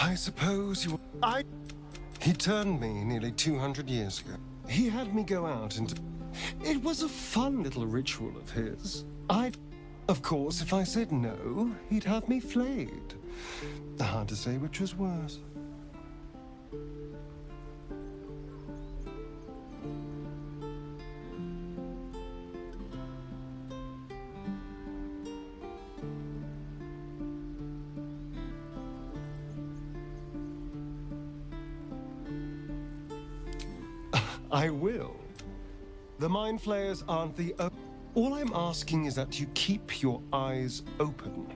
I suppose you... He turned me nearly 200 years ago. He had me go out and... It was a fun little ritual of his. Of course, if I said no, he'd have me flayed. Hard to say which was worse. I will. The Mind Flayers aren't the... All I'm asking is that you keep your eyes open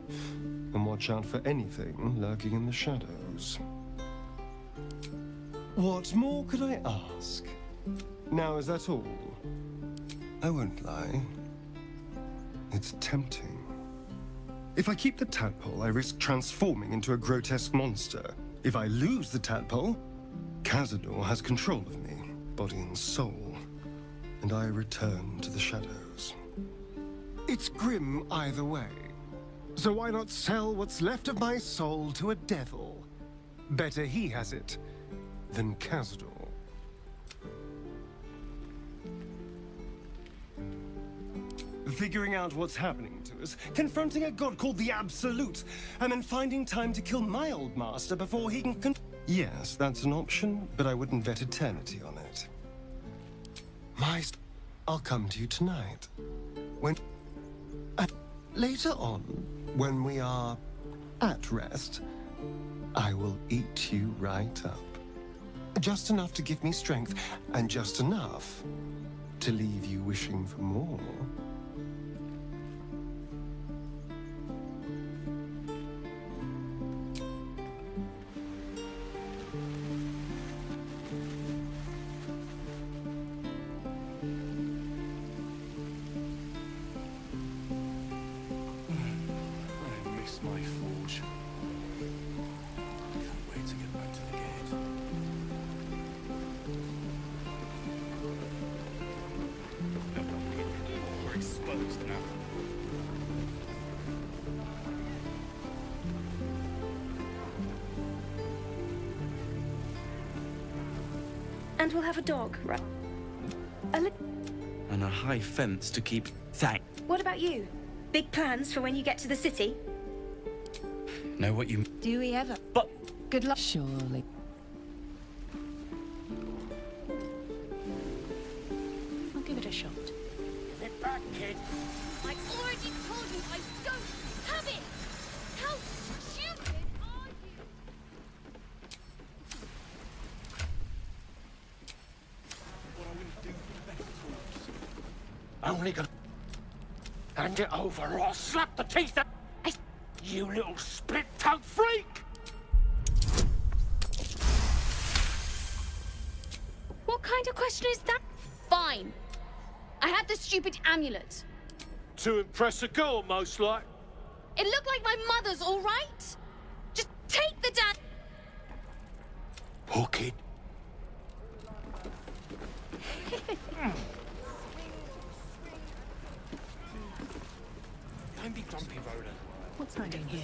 and watch out for anything lurking in the shadows. What more could I ask? Now, is that all? I won't lie. It's tempting. If I keep the tadpole, I risk transforming into a grotesque monster. If I lose the tadpole, Cazador has control of me, body and soul, and I return to the shadows. It's grim either way. So why not sell what's left of my soul to a devil? Better he has it than Cazador. Figuring out what's happening to us, confronting a god called the Absolute, and then finding time to kill my old master before he can Yes, that's an option, but I wouldn't bet eternity on it. I'll come to you tonight. Later on, when we are at rest, I will eat you right up. Just enough to give me strength, and just enough to leave you wishing for more. And we'll have a dog, right? And a high fence to keep... What about you? Big plans for when you get to the city? Know what you... Do we ever? But... Good luck. Surely. I'll give it a shot. Give it back, kid. I already told you I don't have it! How stupid are you? Only gonna... Hand it over or I'll slap the teeth out... You little split-tongued freak! What kind of question is that? Fine. I had the stupid amulet. To impress a girl, most like. It looked like my mother's, all right? Just take the damn... Poor kid. Don't be grumpy, Rhoda. What's I doing here?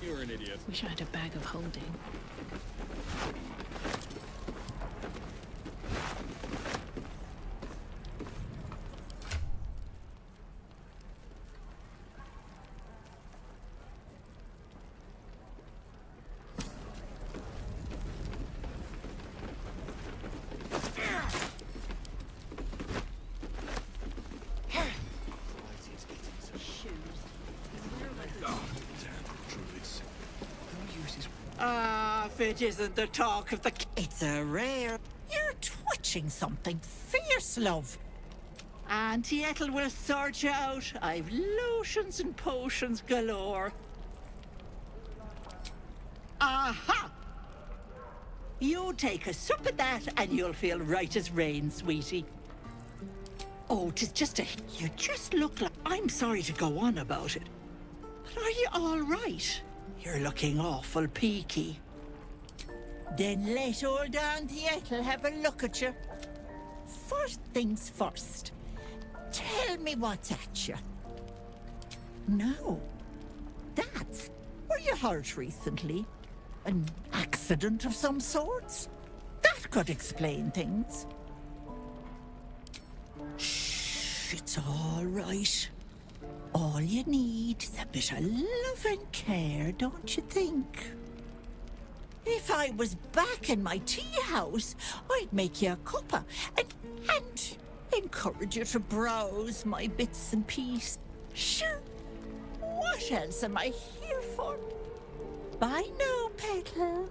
You're an idiot. Wish I had a bag of holding. If it isn't the talk of the... It's a rare... You're twitching something fierce, love. Auntie Ethel will sort you out. I've lotions and potions galore. Aha! You take a sup of that and you'll feel right as rain, sweetie. Oh, 'tis just a... You just look like... I'm sorry to go on about it. But are you all right? You're looking awful peaky. Then let old Auntie Ethel have a look at you. First things first. Tell me what's at you. now. That's... Were you hurt recently? An accident of some sorts? That could explain things. Shh, it's all right. All you need is a bit of love and care, don't you think? If I was back in my tea house, I'd make you a cuppa and encourage you to browse my bits and pieces. Sure, what else am I here for? Bye now, Petal.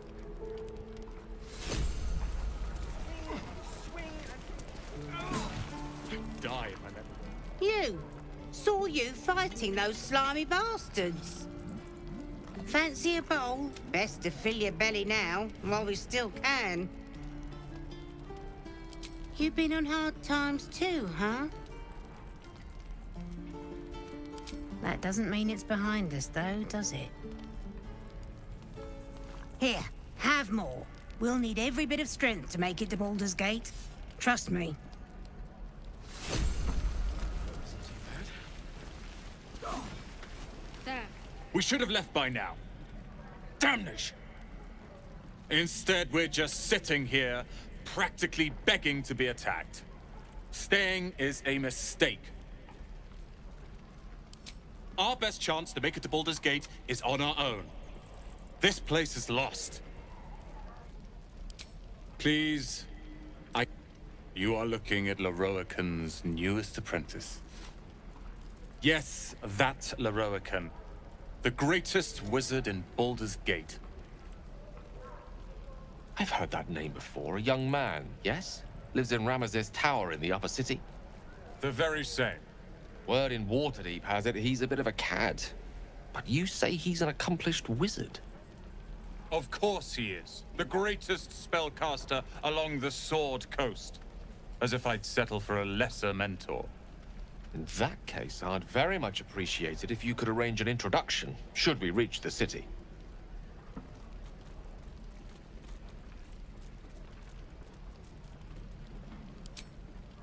Die, my man. You! Saw you fighting those slimy bastards. Fancy a bowl? Best to fill your belly now, while we still can. You been on hard times too, huh? That doesn't mean it's behind us, though, does it? Here, have more. We'll need every bit of strength to make it to Baldur's Gate. Trust me. There. We should have left by now. Damnation! Instead, we're just sitting here, practically begging to be attacked. Staying is a mistake. Our best chance to make it to Baldur's Gate is on our own. This place is lost. Please, You are looking at Leroican's newest apprentice. Yes, that Leroican. The greatest wizard in Baldur's Gate. I've heard that name before. A young man, yes? Lives in Ramesses Tower in the upper city. The very same. Word in Waterdeep has it he's a bit of a cad. But you say he's an accomplished wizard. Of course he is. The greatest spellcaster along the Sword Coast. As if I'd settle for a lesser mentor. In that case, I'd very much appreciate it if you could arrange an introduction, should we reach the city.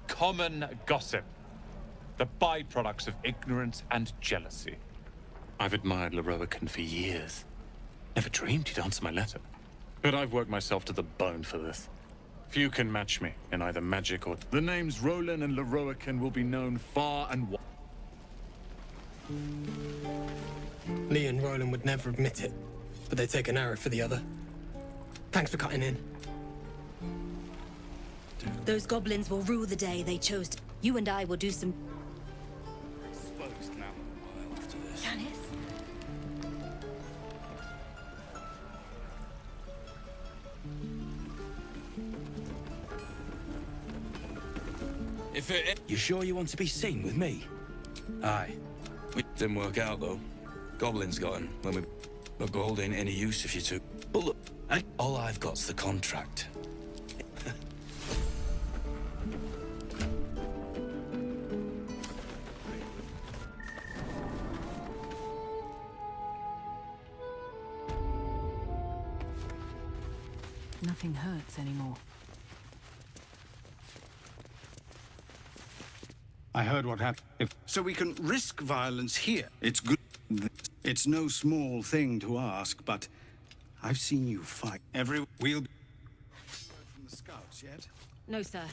Common gossip. The byproducts of ignorance and jealousy. I've admired Leroican for years. Never dreamed he'd answer my letter. But I've worked myself to the bone for this. Few can match me in either magic or... The names Roland and Leroican will be known far and wide. Lee and Roland would never admit it, but they take an arrow for the other. Thanks for cutting in. Those goblins will rue the day they chose to. You and I will do some. Janice? You sure you want to be seen with me? Aye. It didn't work out, though. Goblins got in when we... But gold ain't any use if you took... But look, all I've got's the contract. Nothing hurts anymore. I heard what happened. So we can risk violence here. It's good. It's no small thing to ask, but I've seen you fight. We'll be from the scouts yet? No, sir.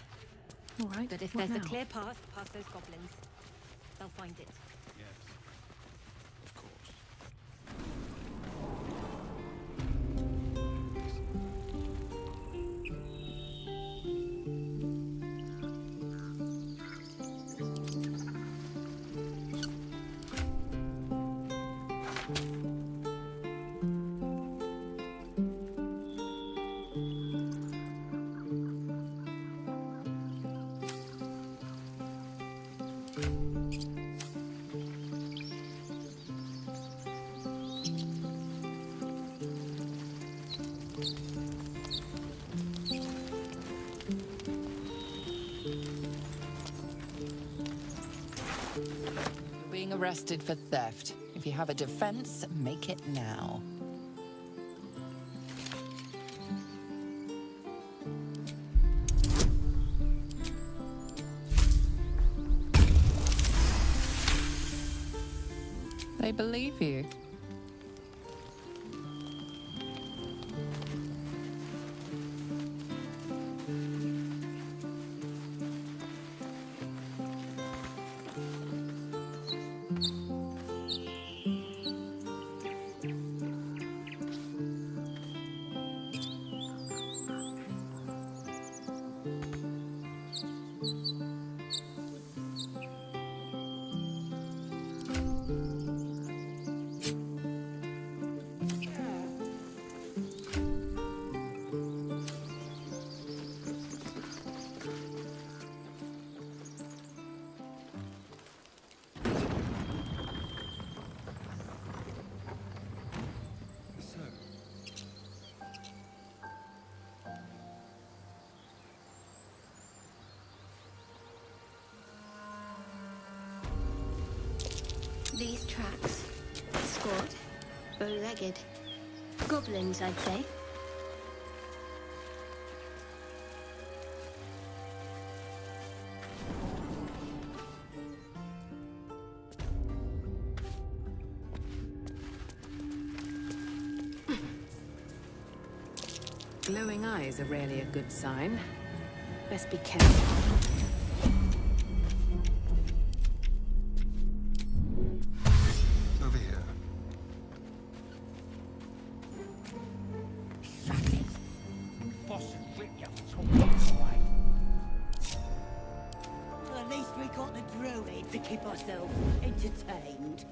All right. But if what there's now? a clear path past those goblins, they'll find it. Yes. Of course. Being arrested for theft. If you have a defense, make it now. They believe you. These tracks. Squat. Bow-legged. Goblins, I'd say. Glowing eyes are rarely a good sign. Best be careful. Over here. Boss rip you talking away. At least we got the druid to keep ourselves entertained.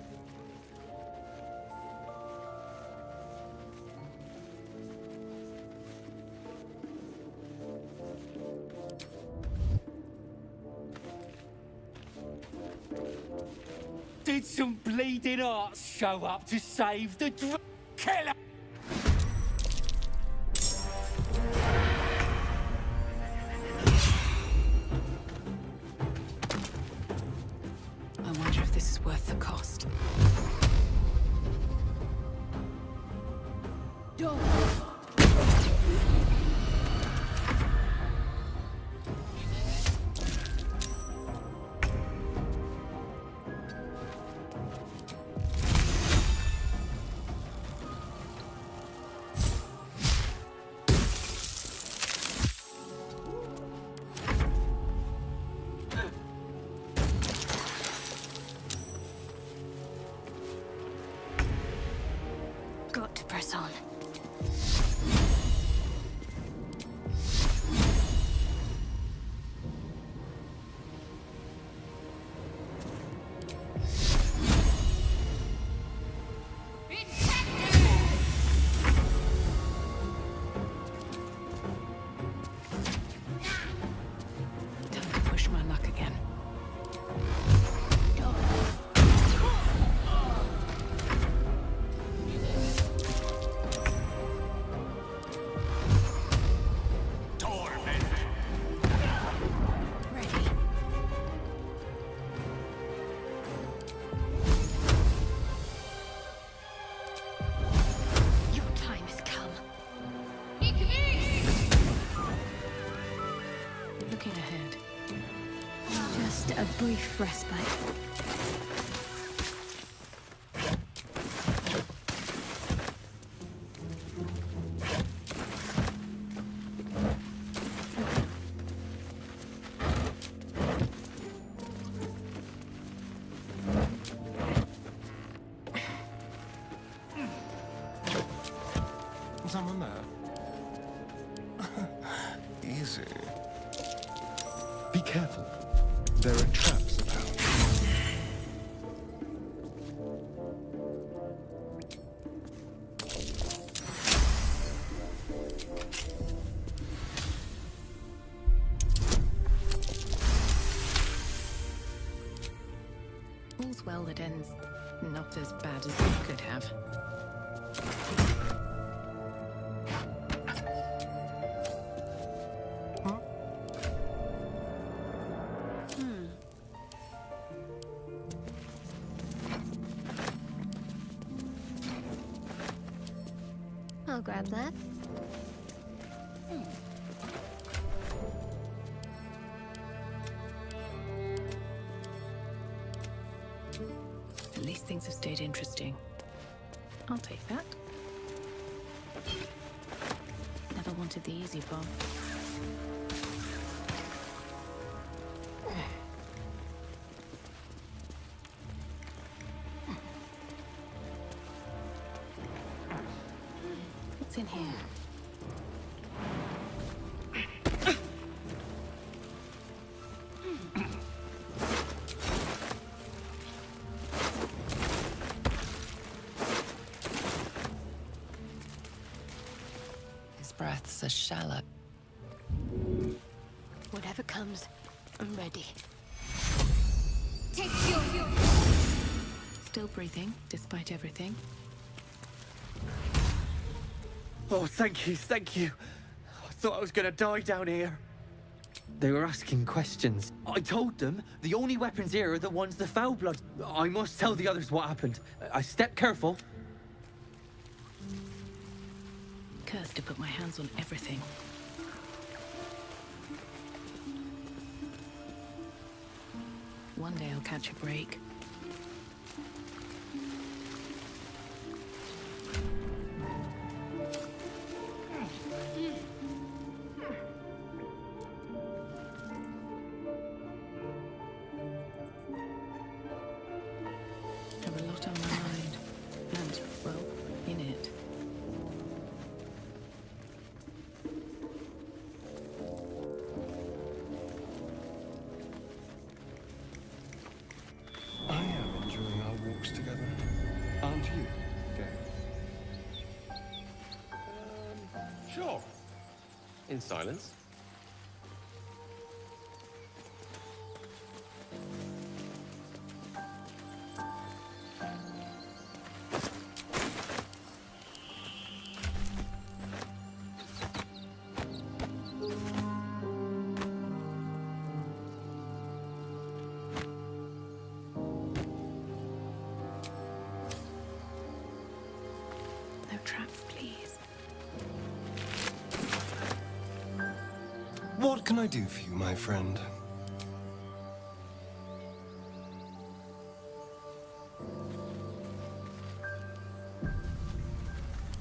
Did some bleeding arts show up to save the killer? I wonder if this is worth the cost. Got to press on. Time to push my luck again. Your time has come. Looking ahead. Just a brief respite. Someone there? Easy. Be careful. There are traps about. All's well that ends not as bad as it could have. I'll grab that. At least things have stayed interesting. I'll take that. Never wanted the easy path. What's in here? His breaths are shallow. Whatever comes, I'm ready. Take your... Still breathing, despite everything. Oh, thank you, thank you. I thought I was gonna die down here. They were asking questions. I told them the only weapons here are the ones the foul blood. I must tell the others what happened. I stepped careful. Cursed to put my hands on everything. One day I'll catch a break. Have a lot on my mind. And, well, in it. I am enjoying our walks together. Aren't you, Dave? Sure. In silence. No traps, please. What can I do for you, my friend?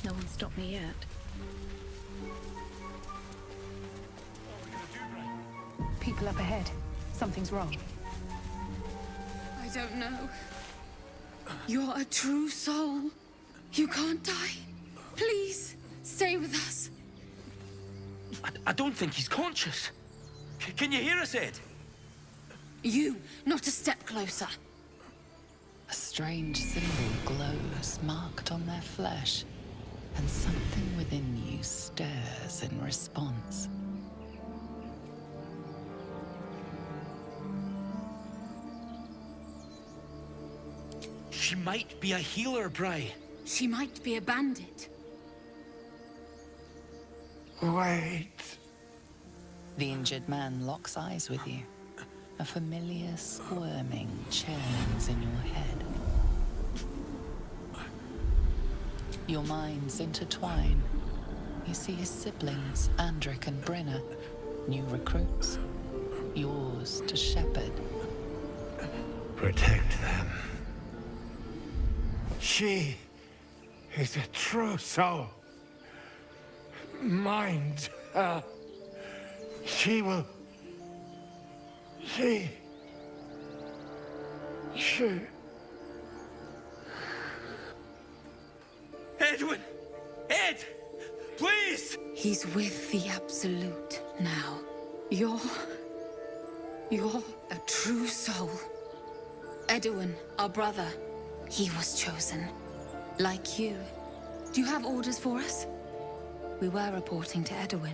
No one stopped me yet. People up ahead. Something's wrong. I don't know. You're a true soul. You can't die. Please, stay with us. I don't think he's conscious. Can you hear us, Ed? You, not a step closer. A strange symbol glows, marked on their flesh, and something within you stirs in response. She might be a healer, Bry. She might be a bandit. Wait. The injured man locks eyes with you. A familiar squirming churns in your head. Your minds intertwine. You see his siblings, Andric and Brenna, new recruits, yours to shepherd. Protect them. She is a true soul. Mind her. She will... She... Edwin! Ed! Please! He's with the Absolute now. You're a true soul. Edwin, our brother, he was chosen. Like you. Do you have orders for us? We were reporting to Edwin.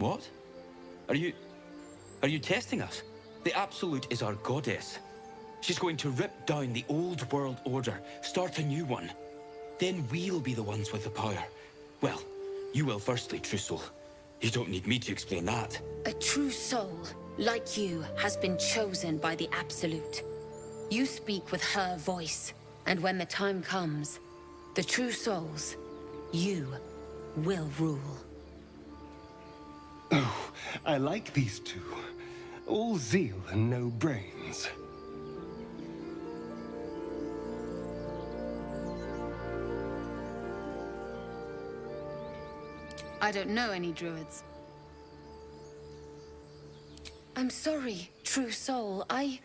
What? Are you testing us? The Absolute is our goddess. She's going to rip down the old world order, start a new one. Then we'll be the ones with the power. Well, you will firstly, True Soul. You don't need me to explain that. A true soul, like you, has been chosen by the Absolute. You speak with her voice, and when the time comes, the true souls, you will rule. Oh, I like these two. All zeal and no brains. I don't know any druids. I'm sorry, true soul. I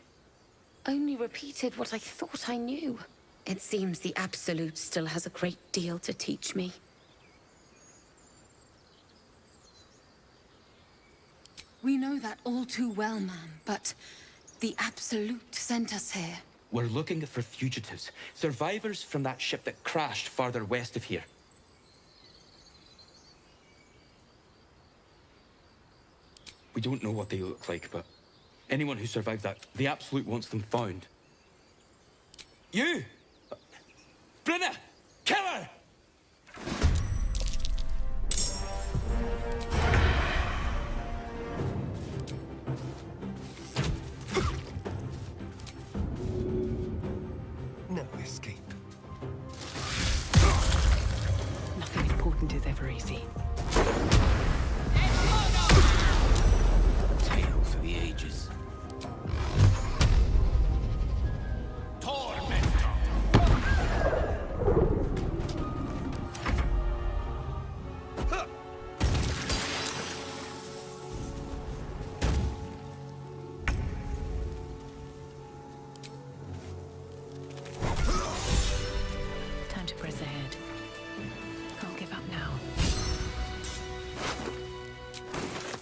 only repeated what I thought I knew. It seems the Absolute still has a great deal to teach me. We know that all too well, ma'am, but the Absolute sent us here. We're looking for fugitives, survivors from that ship that crashed farther west of here. We don't know what they look like, but anyone who survived that, the Absolute wants them found. You! Brenna! Kill her! No escape. Nothing important is ever easy. Tale for the ages. Time to press ahead. Can't give up now.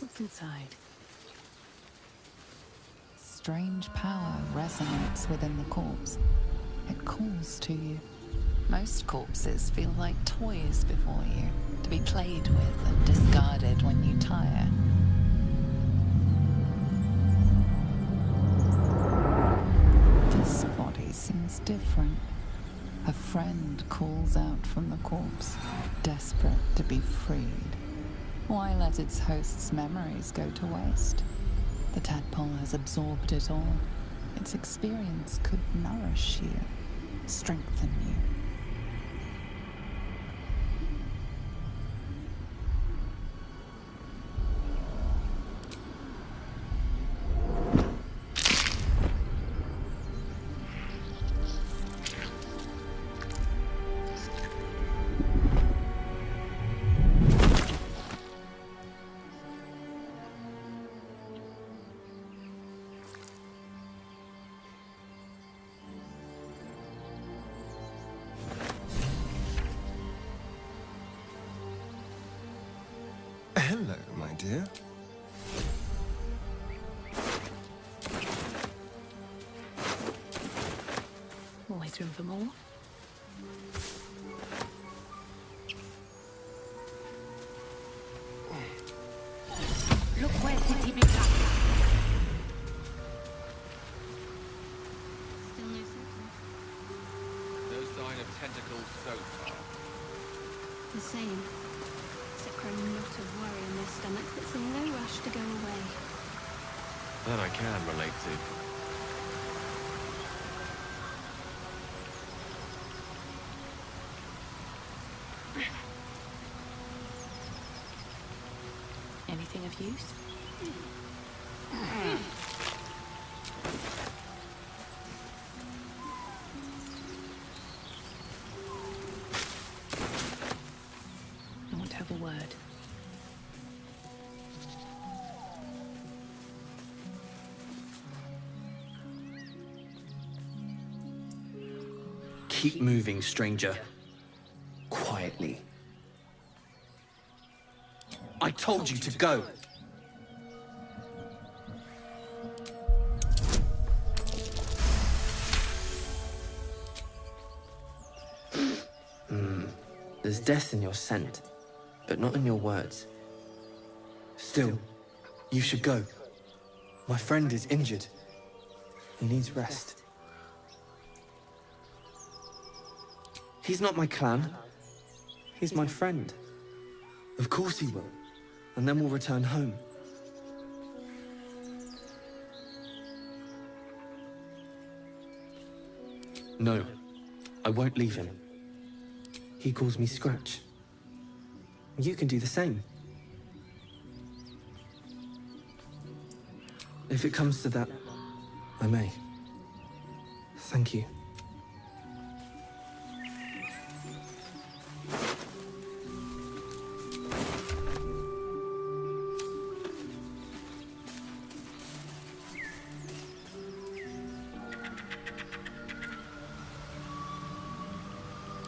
What's inside? Strange power resonates within the corpse. It calls to you. Most corpses feel like toys before you, to be played with and discarded when you tire. This body seems different. A friend calls out from the corpse, desperate to be freed. Why let its host's memories go to waste? The tadpole has absorbed it all. Its experience could nourish you, strengthen you. Hello, my dear. Always room for more. Look where City becomes. Still no symptoms. No sign of tentacles so far. The same. Except for a knot of worry in their stomach that's in no rush to go away. That I can relate to. Anything of use? I want to have a word. Keep moving, stranger. Quietly. I told you to go. There's death in your scent, but not in your words. Still, you should go. My friend is injured. He needs rest. He's not my clan. He's my friend. Of course he will. And then we'll return home. No, I won't leave him. He calls me Scratch. You can do the same. If it comes to that, I may. Thank you.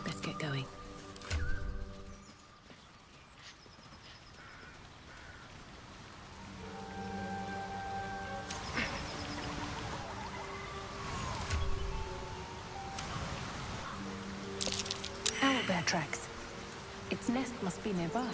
Let's get going. Owlbear tracks. Its nest must be nearby.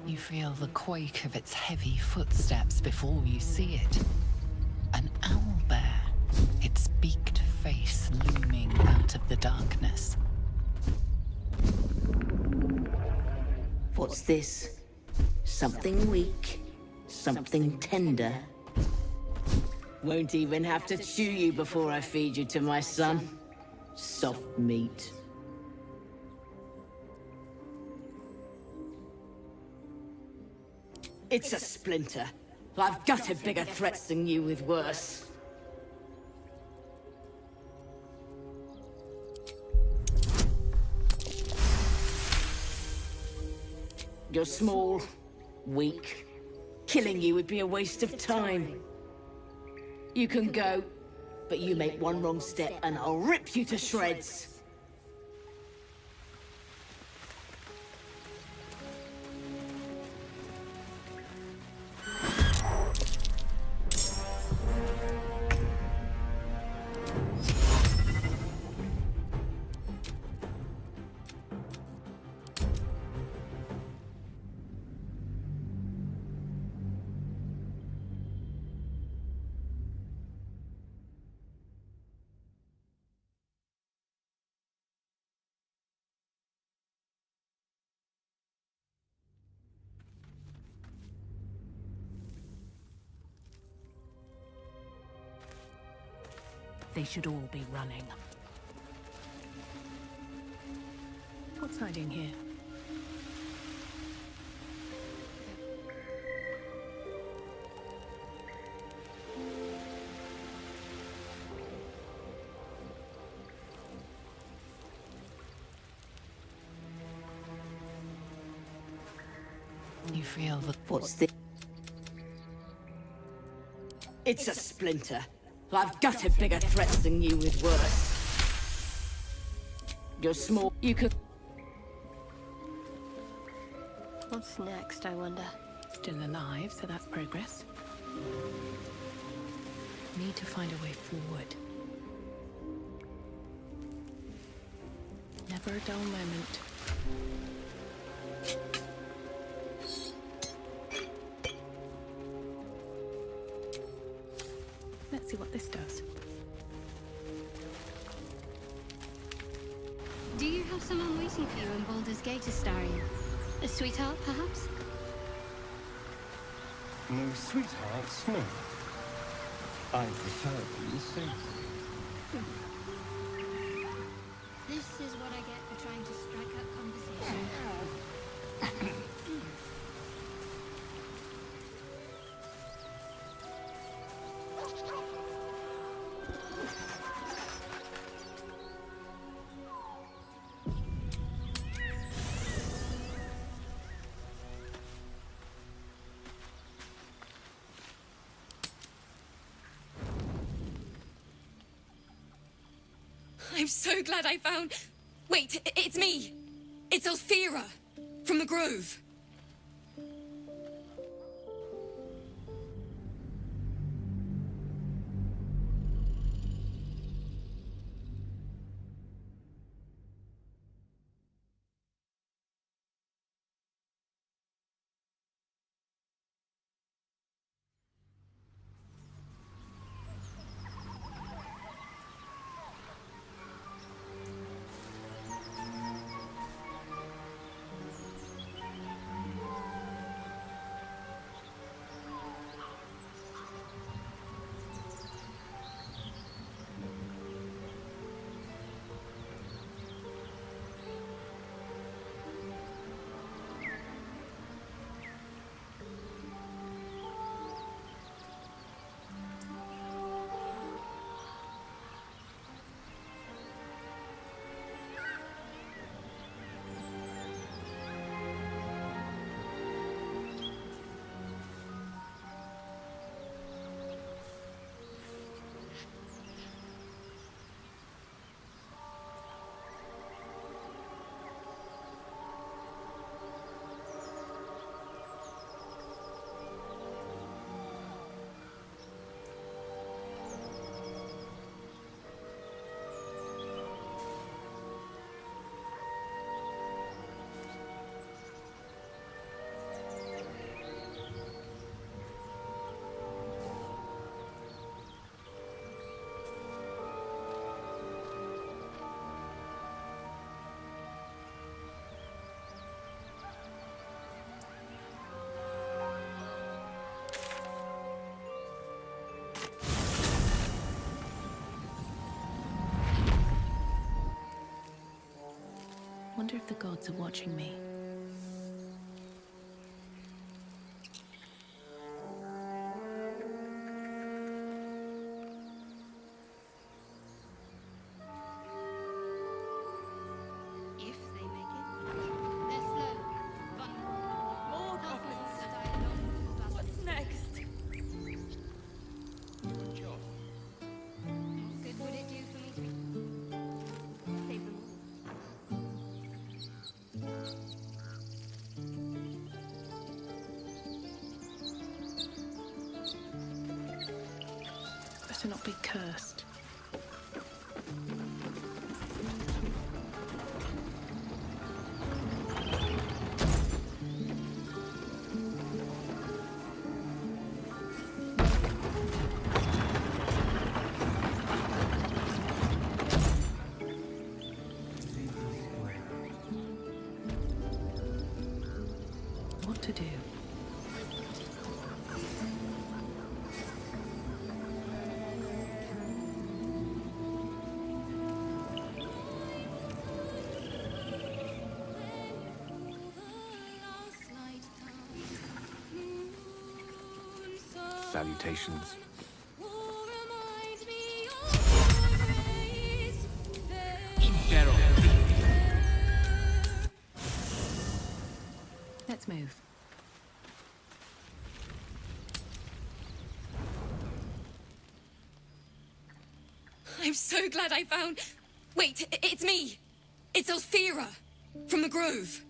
You feel the quake of its heavy footsteps before you see it. An owlbear, its beaked face looming out of the darkness. What's this? Something weak, something tender. Won't even have to chew you before I feed you to my son. Soft meat. It's a splinter. I've gutted bigger threats than you with worse. You're small, weak. Killing you would be a waste of time. You can go, but you make one wrong step and I'll rip you to shreds. They should all be running. What's hiding here? You feel the... What's this? It's a splinter. I've gutted bigger threats than you with worse. You're small. You could... What's next, I wonder? Still alive, so that's progress. Need to find a way forward. Never a dull moment. Let's see what this does. Do you have someone waiting for you in Baldur's Gate, Astarion? A sweetheart, perhaps? No sweethearts, no. I prefer them simple. This is what I get for trying to strike up conversation. I'm so glad I found... Wait, it's me. It's Alfira from the Grove. Wonder if the gods are watching me. If they make it. They're slow, vulnerable. More goblins that die alone. What's next? Good job. What good would it do for me to save them all? Better not be cursed. What to do? Salutations. Let's move. I'm so glad I found... Wait, it's me. It's Alfira from the Grove.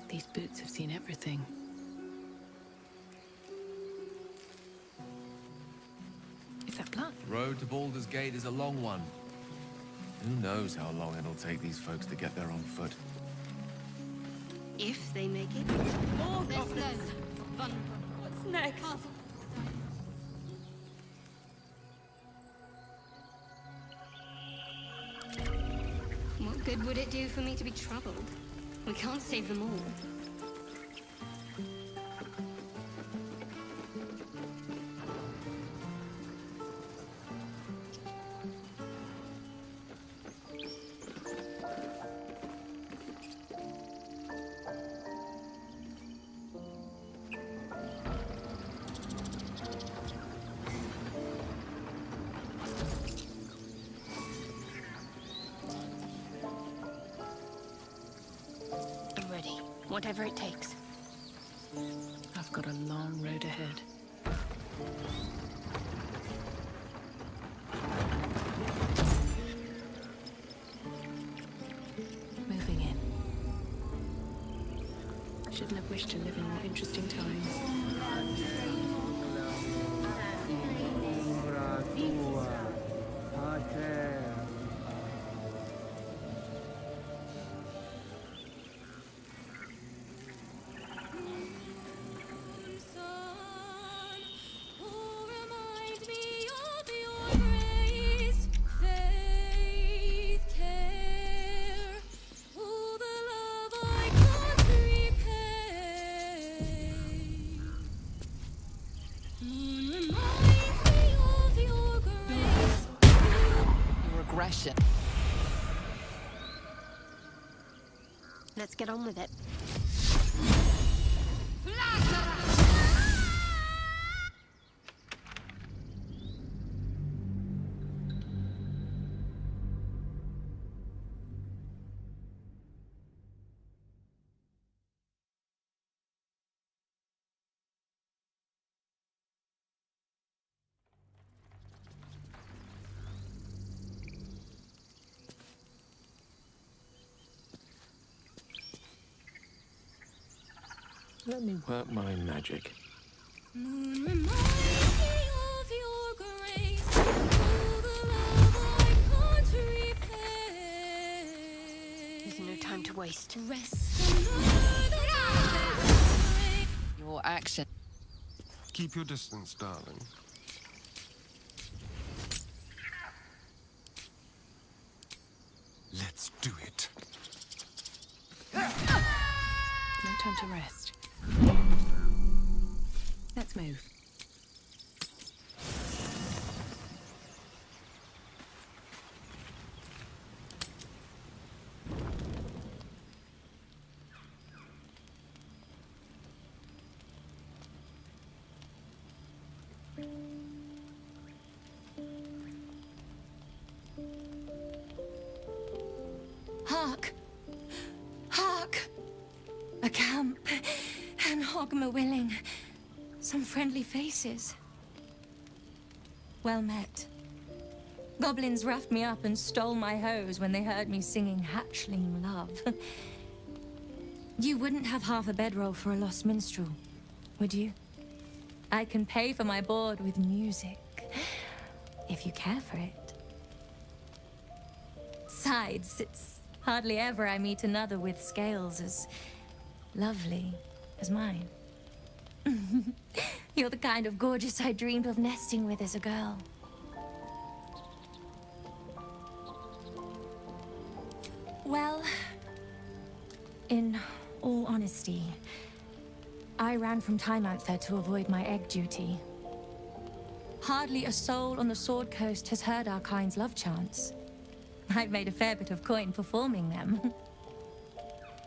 These boots have seen everything. Is that blood? Road to Baldur's Gate is a long one. Who knows how long it'll take these folks to get there on foot. If they make it. More They're goblins. slow, vulnerable. What's next? What good would it do for me to be troubled? We can't save them all. I'm ready. Whatever it takes. I've got a long road ahead. Moving in. Shouldn't have wished to live in more interesting times. Regression. Let's get on with it. Let me work my magic. Moon reminds me of your grace. All the love I can't repay. There's no time to waste. Rest under the tide. Your action. Keep your distance, darling. Let's do it. No time to rest. Let's move. Hark! Hark! A camp, and Hogma willing. Some friendly faces. Well met. Goblins roughed me up and stole my hose when they heard me singing hatchling love. You wouldn't have half a bedroll for a lost minstrel, would you? I can pay for my board with music, if you care for it. Besides, it's hardly ever I meet another with scales as lovely as mine. You're the kind of gorgeous I dreamed of nesting with as a girl. Well, in all honesty, I ran from Time Anther to avoid my egg duty. Hardly a soul on the Sword Coast has heard our kind's love chants. I've made a fair bit of coin performing them.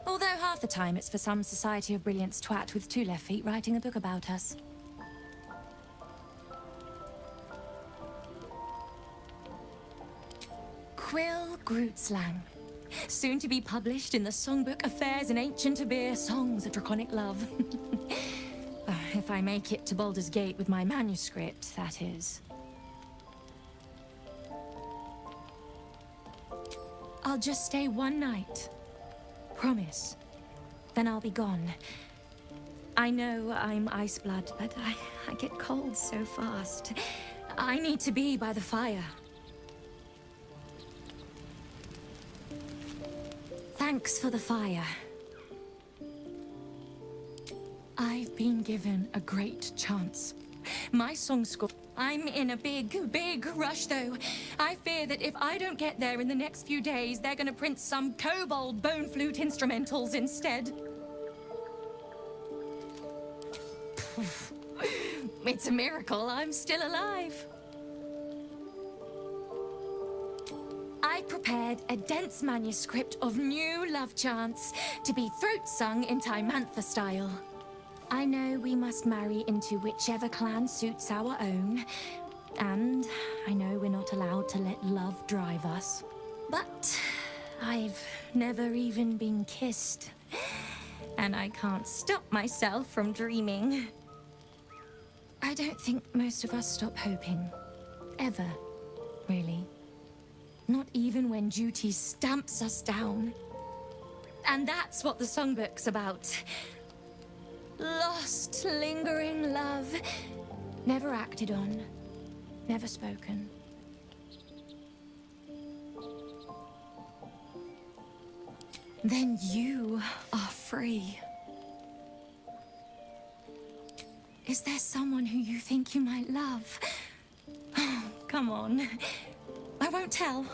Although half the time it's for some Society of Brilliance twat with 2 left feet writing a book about us. Quill Grootslang. Soon to be published in the songbook Affairs in Ancient Abir, Songs of Draconic Love. If I make it to Baldur's Gate with my manuscript, that is. I'll just stay one night. Promise. Then I'll be gone. I know I'm Iceblood, but I get cold so fast. I need to be by the fire. Thanks for the fire. I've been given a great chance. My song score. I'm in a big rush, though. I fear that if I don't get there in the next few days, they're gonna print some kobold bone flute instrumentals instead. It's a miracle I'm still alive. I prepared a dense manuscript of new love chants to be throat sung in Timantha style. I know we must marry into whichever clan suits our own, and I know we're not allowed to let love drive us. But I've never even been kissed, and I can't stop myself from dreaming. I don't think most of us stop hoping. Ever, really. Not even when duty stamps us down. And that's what the songbook's about. Lost, lingering love. Never acted on. Never spoken. Then you are free. Is there someone who you think you might love? Oh, come on. I won't tell.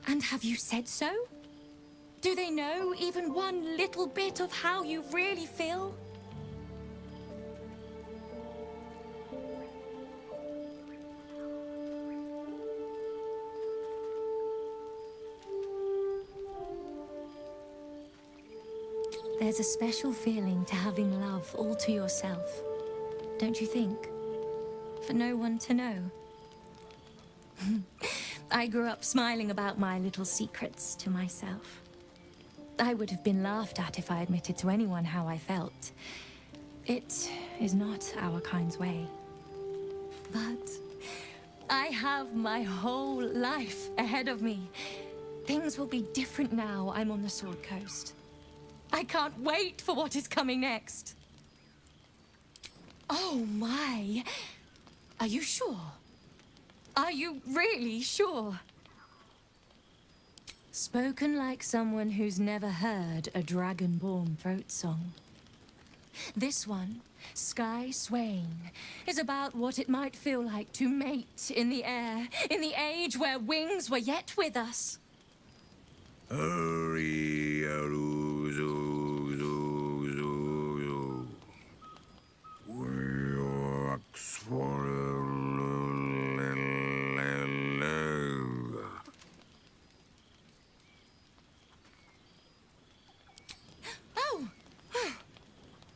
And have you said so? Do they know even one little bit of how you really feel? There's a special feeling to having love all to yourself, don't you think? For no one to know. I grew up smiling about my little secrets to myself. I would have been laughed at if I admitted to anyone how I felt. It is not our kind's way. But I have my whole life ahead of me. Things will be different now I'm on the Sword Coast. I can't wait for what is coming next. Oh my. Are you sure? Are you really sure? Spoken like someone who's never heard a dragonborn throat song. This one, Sky Swaying, is about what it might feel like to mate in the air, in the age where wings were yet with us. Oh!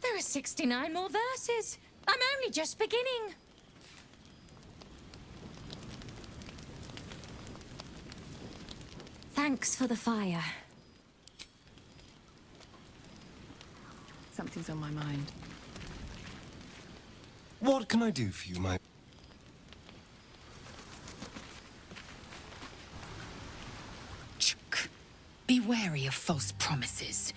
There are 69 more verses. I'm only just beginning. Thanks for the fire. Something's on my mind. What can I do for you, my... Be wary of false promises.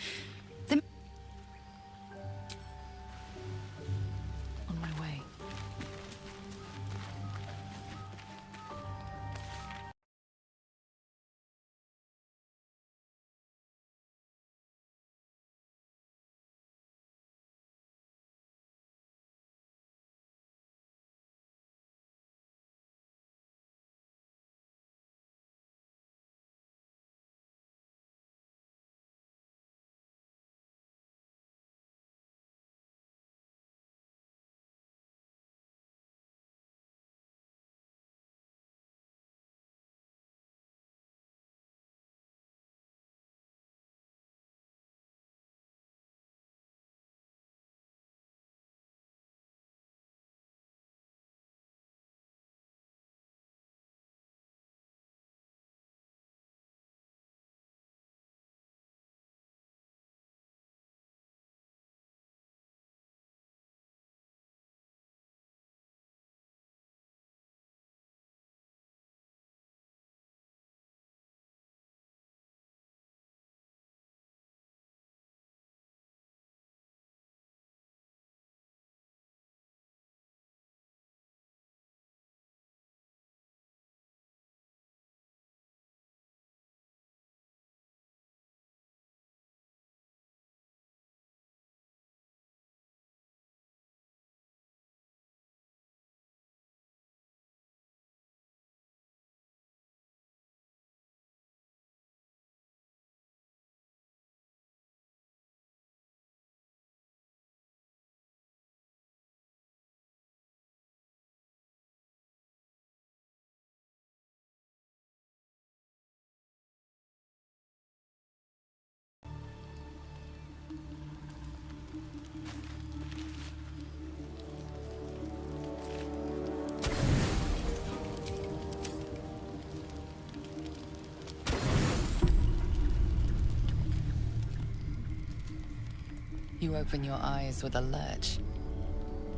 You open your eyes with a lurch,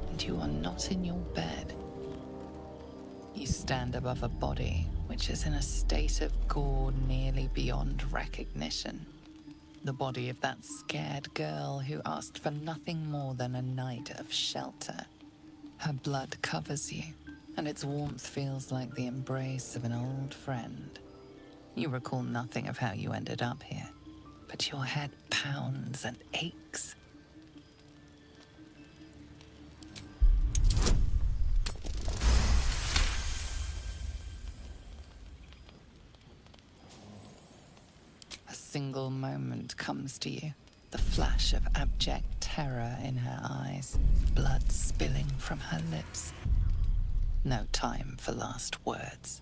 and you are not in your bed. You stand above a body which is in a state of gore nearly beyond recognition. The body of that scared girl who asked for nothing more than a night of shelter. Her blood covers you, and its warmth feels like the embrace of an old friend. You recall nothing of how you ended up here, but your head pounds and aches. A single moment comes to you, the flash of abject terror in her eyes, blood spilling from her lips. No time for last words.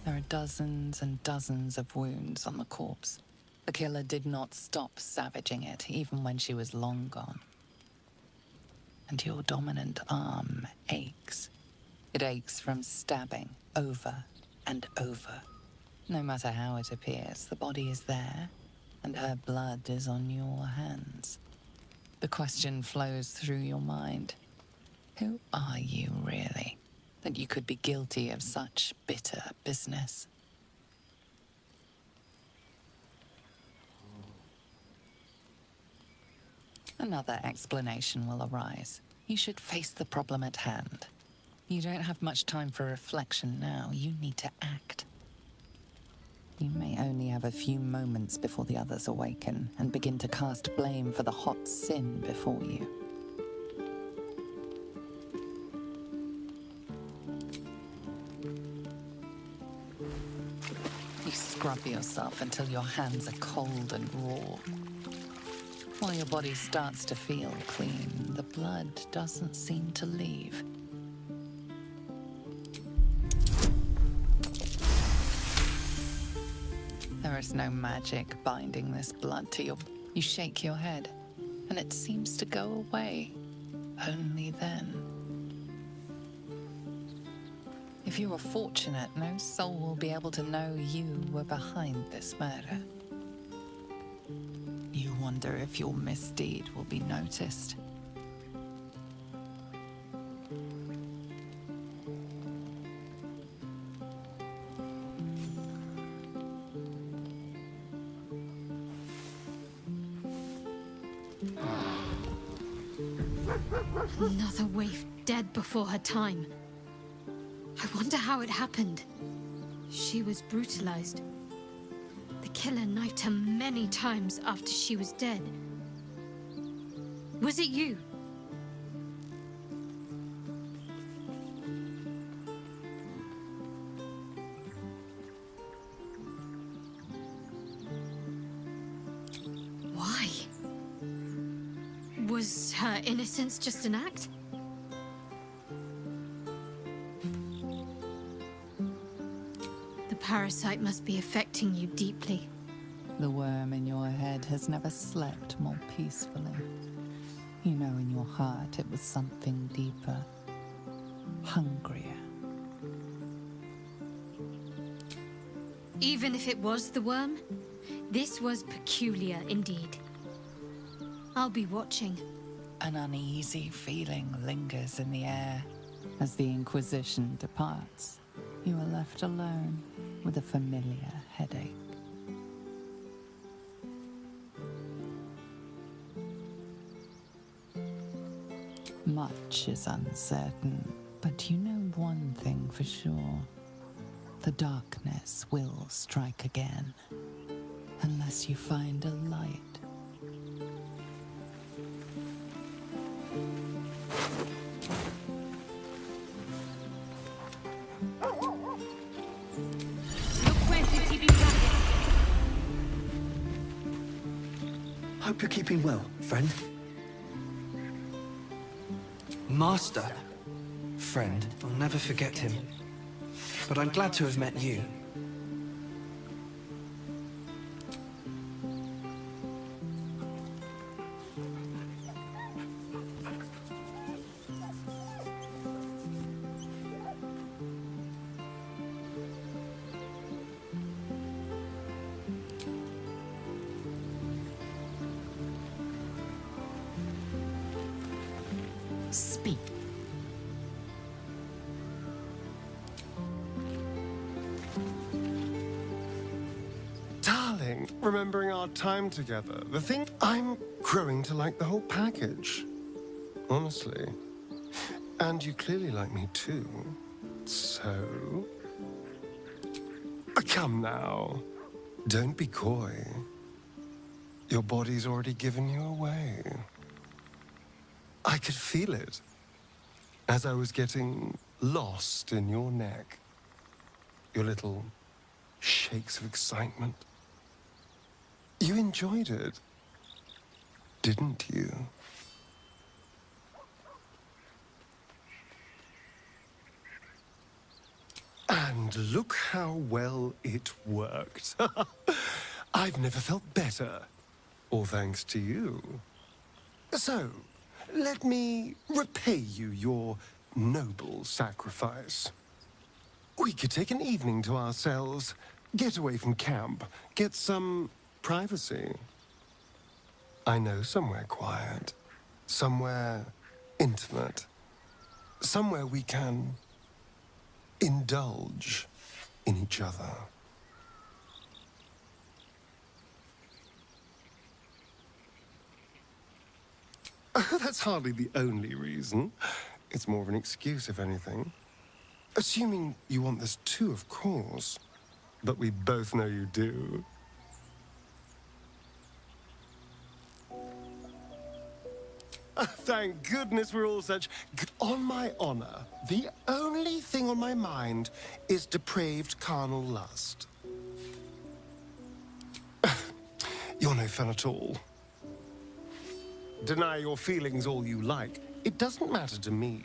There are dozens and dozens of wounds on the corpse. The killer did not stop savaging it, even when she was long gone. And your dominant arm aches. It aches from stabbing over and over. No matter how it appears, the body is there, and her blood is on your hands. The question flows through your mind. Who are you, really, that you could be guilty of such bitter business? Another explanation will arise. You should face the problem at hand. You don't have much time for reflection now. You need to act. You may only have a few moments before the others awaken and begin to cast blame for the hot sin before you. You scrub yourself until your hands are cold and raw. While your body starts to feel clean, the blood doesn't seem to leave. There is no magic binding this blood to your... You shake your head, and it seems to go away. Only then. If you are fortunate, no soul will be able to know you were behind this murder. You wonder if your misdeed will be noticed. Another waif dead before her time. I wonder how it happened. She was brutalized. The killer knifed her many times after she was dead. Was it you? Why? Was her innocence just an act? The parasite must be affecting you deeply. The worm in your head has never slept more peacefully. You know in your heart it was something deeper, hungrier. Even if it was the worm, this was peculiar indeed. I'll be watching. An uneasy feeling lingers in the air. As the Inquisition departs, you are left alone with a familiar headache. Much is uncertain, but you know one thing for sure. The darkness will strike again, unless you find a light. Hope you're keeping well, friend. Master. Friend, I'll never forget him. But I'm glad to have met you. speak. Darling, remembering our time together, the thing I'm growing to like the whole package. Honestly. And you clearly like me too. So... Come now. Don't be coy. Your body's already given you away. I could feel it as I was getting lost in your neck. Your little shakes of excitement. You enjoyed it, didn't you? And look how well it worked. I've never felt better, all thanks to you. So, let me repay you your noble sacrifice. We could take an evening to ourselves, get away from camp, get some privacy. I know somewhere quiet, somewhere intimate, somewhere we can indulge in each other. That's hardly the only reason. It's more of an excuse, if anything. Assuming you want this too, of course. But we both know you do. Thank goodness we're all such... On my honor, the only thing on my mind is depraved carnal lust. You're no fun at all. Deny your feelings all you like. It doesn't matter to me.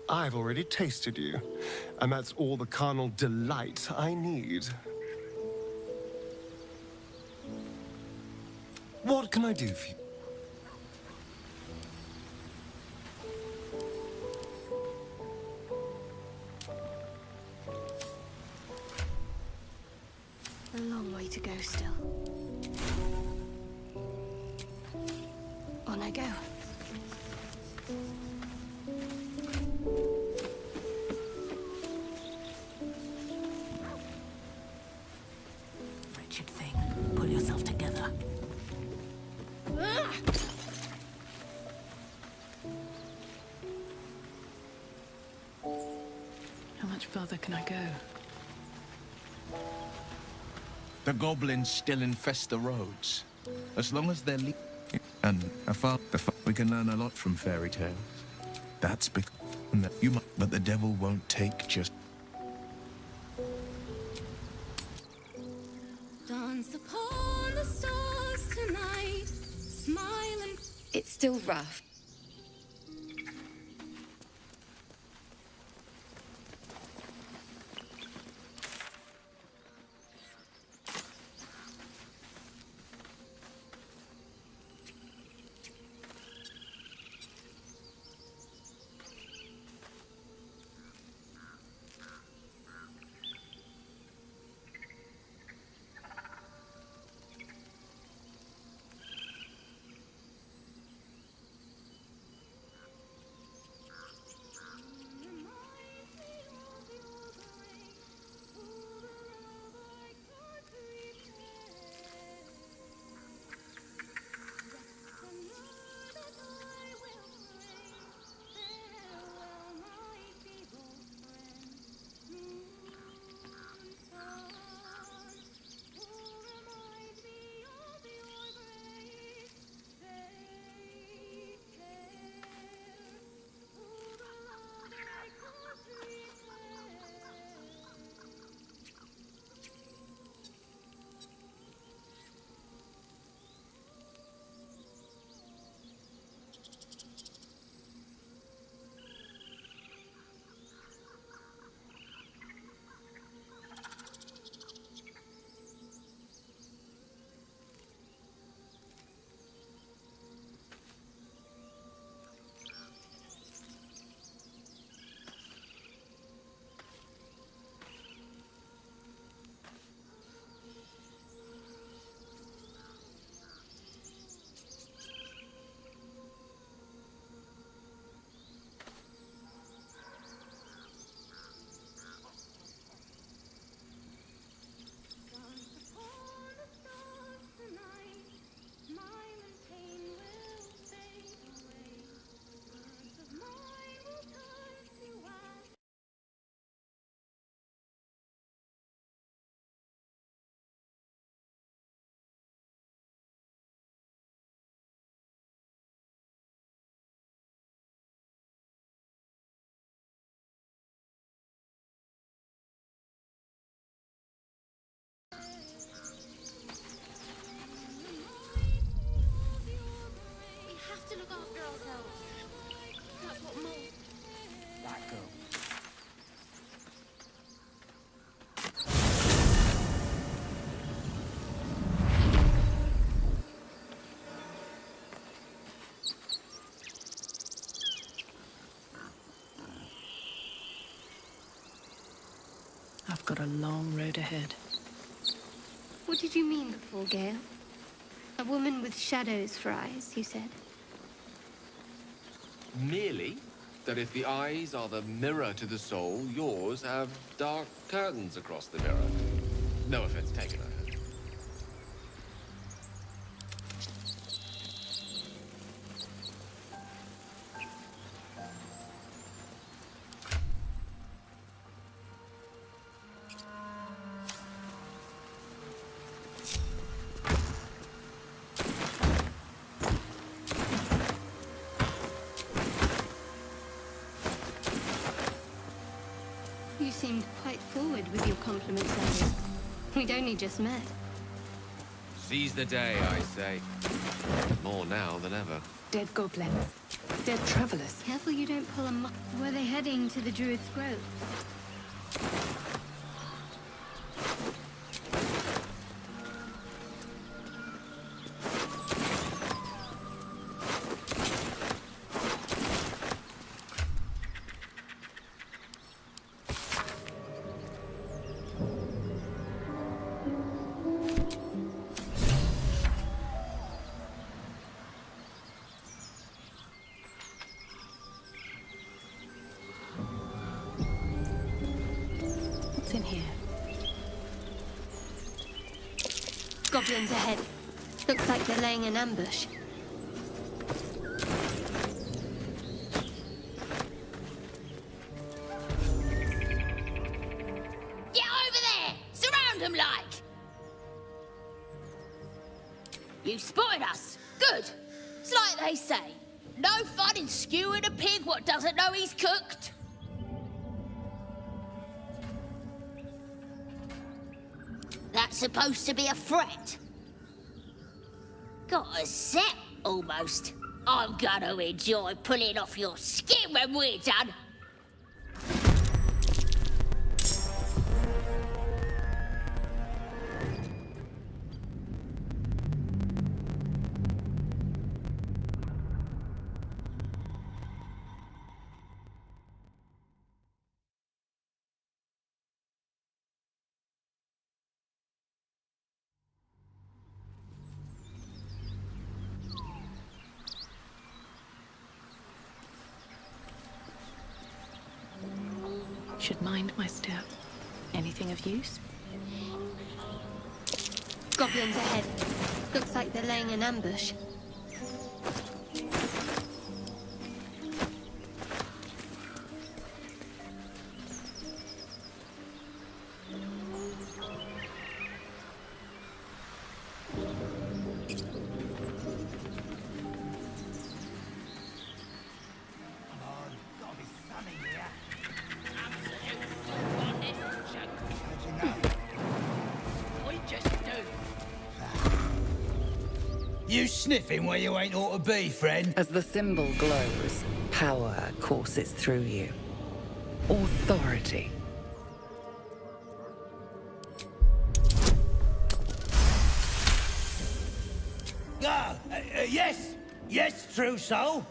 I've already tasted you, and that's all the carnal delight I need. What can I do for you? A long way to go still. On I go. Wretched thing. Pull yourself together. How much further can I go? The goblins still infest the roads. As long as they're and we can learn a lot from fairy tales. That's because but the devil won't take just. Dance upon the stars tonight, smiling. It's still rough. I've got a long road ahead. What did you mean before, Gale? A woman with shadows for eyes, you said. Merely that if the eyes are the mirror to the soul, yours have dark curtains across the mirror. No offense taken, I heard. You seemed quite forward with your compliments earlier. We'd only just met. Seize the day, I say. More now than ever. Dead goblins. Dead travelers. Careful you don't pull a Were they heading to the Druid's Grove? What's in here? Goblins ahead. Looks like they're laying an ambush. Get over there! Surround them like! You spotted us. Good. It's like they say. No fun in skewing a pig what doesn't know he's cooked. That's supposed to be a threat. Got a set, almost. I'm gonna enjoy pulling off your skin when we're done. Should mind my step. Anything of use? Goblins ahead. Looks like they're laying an ambush. You sniffing where you ain't ought to be, friend? As the symbol glows, power courses through you. Authority. Ah, yes! Yes, true soul!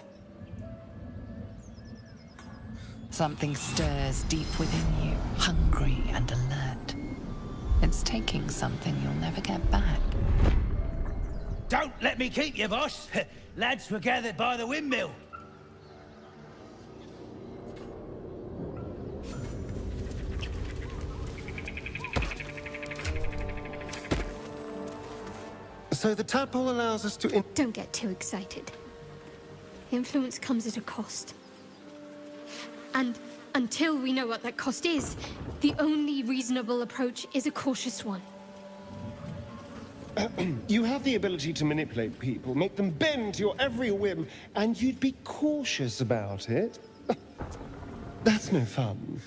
Something stirs deep within you, hungry and alert. It's taking something you'll never get back. Don't let me keep you, boss! Lads were gathered by the windmill. So the tadpole allows us to Don't get too excited. Influence comes at a cost. And until we know what that cost is, the only reasonable approach is a cautious one. You have the ability to manipulate people, make them bend to your every whim, and you'd be cautious about it. That's no fun.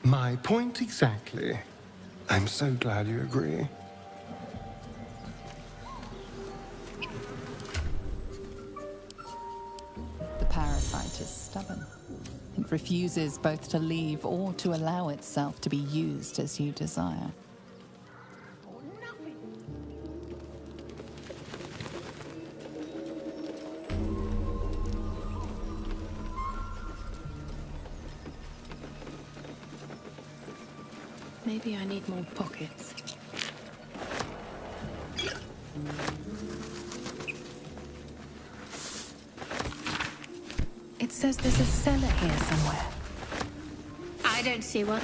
My point exactly. I'm so glad you agree. The parasite is stubborn. It refuses both to leave or to allow itself to be used as you desire. Maybe I need more pockets. It says there's a cellar here somewhere. I don't see one.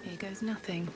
Here goes nothing.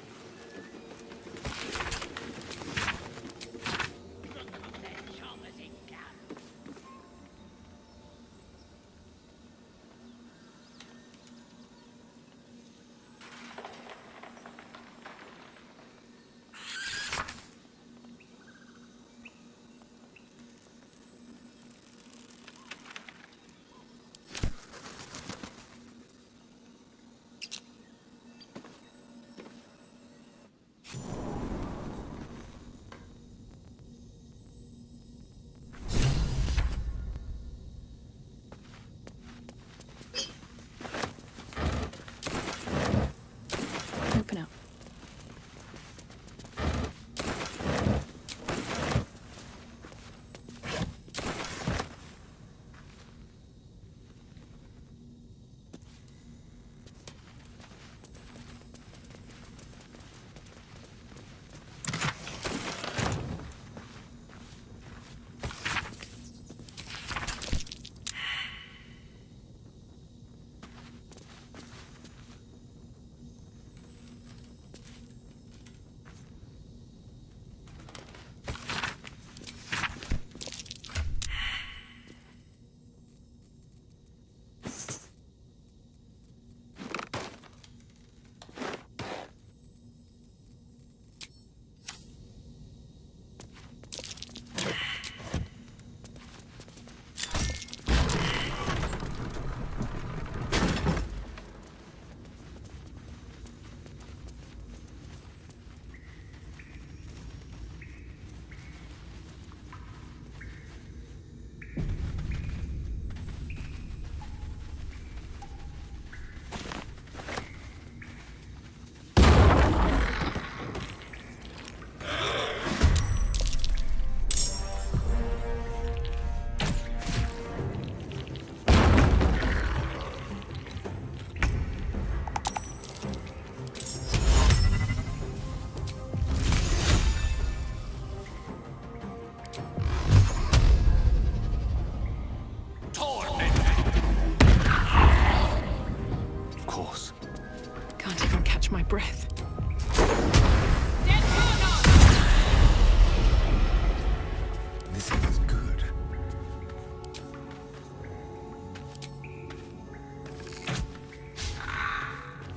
Open up. My breath. This is good.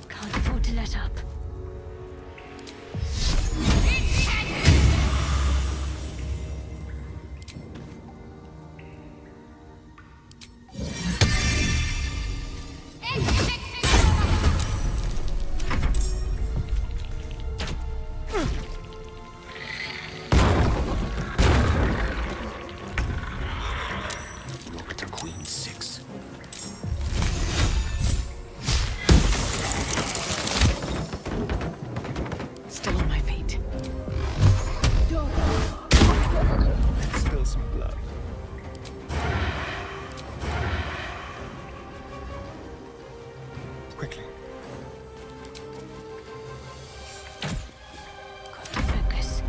Can't afford to let up. Still on my feet. Let's spill some blood. Quickly. Got to focus.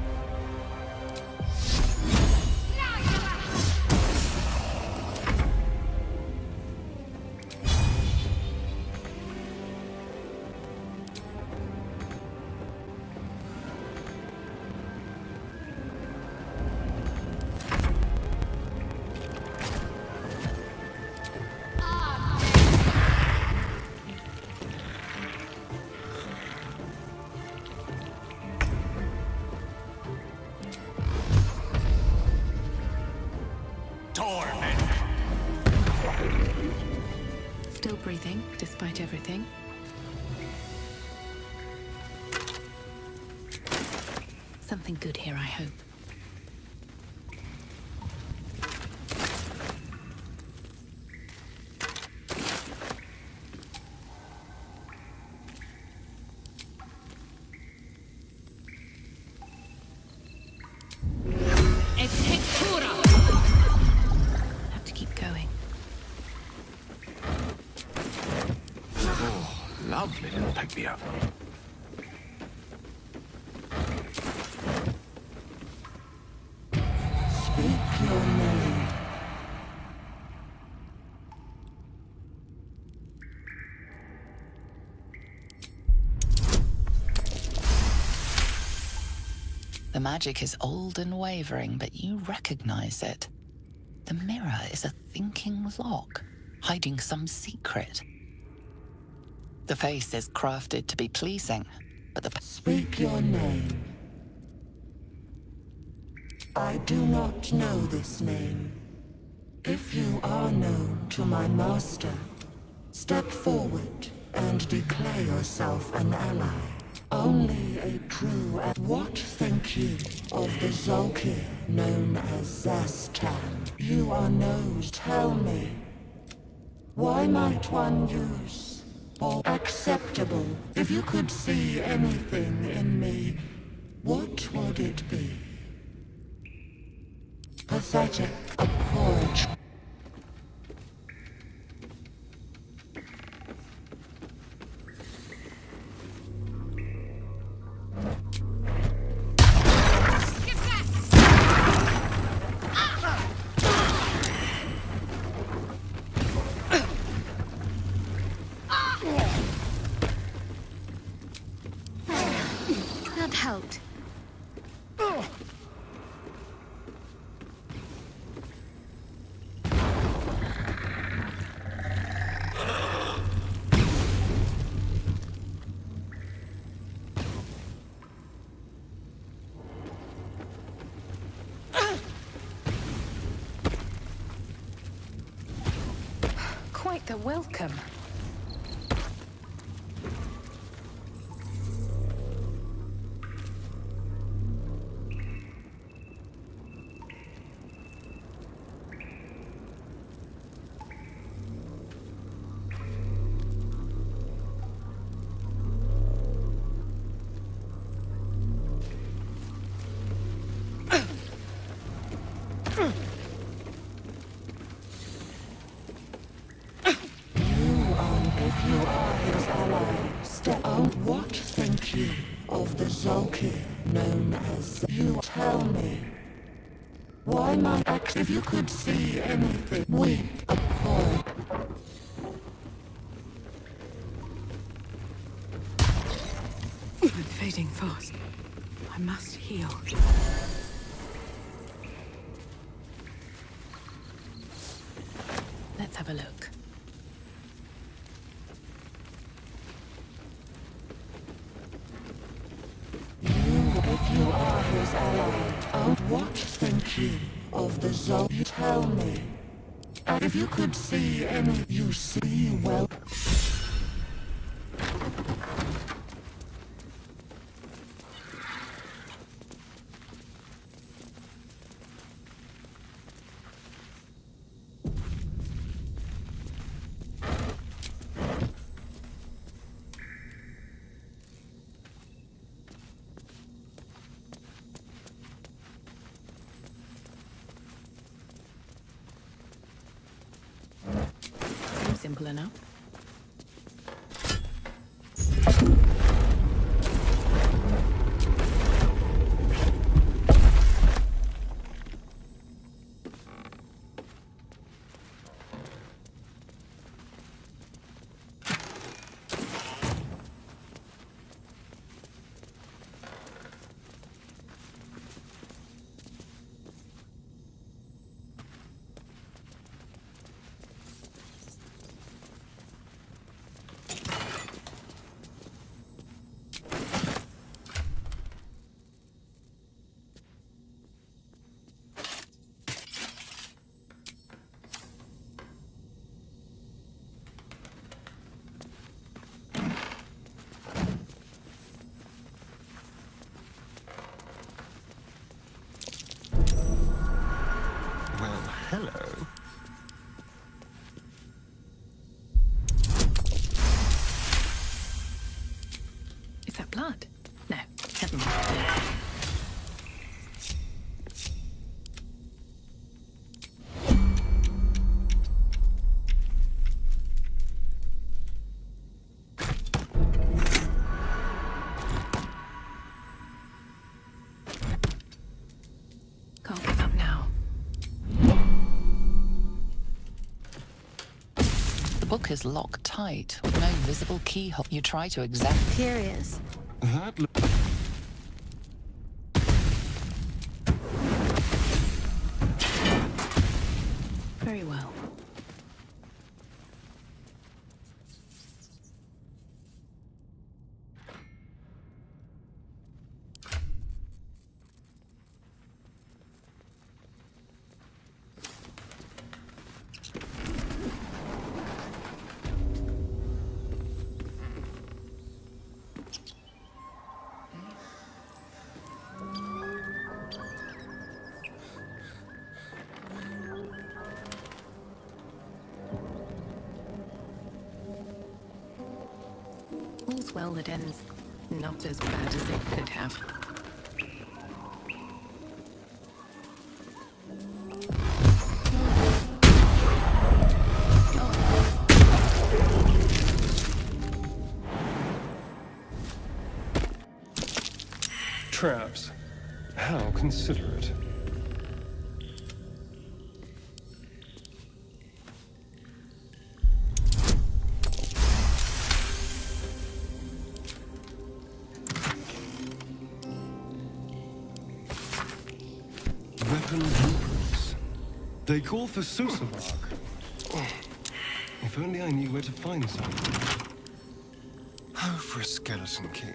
Still breathing, despite everything. Something good here, I hope. Have to keep going. Not all. they didn't pick me up. Speak your name. The magic is old and wavering, but you recognize it. The mirror is a thinking lock, hiding some secret. The face is crafted to be pleasing, but the... Speak your name. I do not know this name. If you are known to my master, step forward and declare yourself an ally. Only a true... What think you of the Zolkir known as Zastan? You are knows. Tell me. Why might one use... or acceptable? If you could see anything in me, what would it be? Pathetic, abhorrent. That helped. Quite the welcome. What think you of the Zolkir known as... You tell me. Why my act... If you could see anything, weep, abhor. I'm fading fast. I must heal. Let's have a look. If you are his ally, oh, what think you of the Zol? You tell me. And if you could see any, you see well. Simple enough. Hello. Is that blood? No, never mind. book is locked tight with no visible keyhole. You try to examine. Curious. That Very well. All's well that ends not as bad as it could have. traps. How considerate. Weapon blueprints. They call for Susamark. If only I knew where to find some. Oh, for a skeleton key.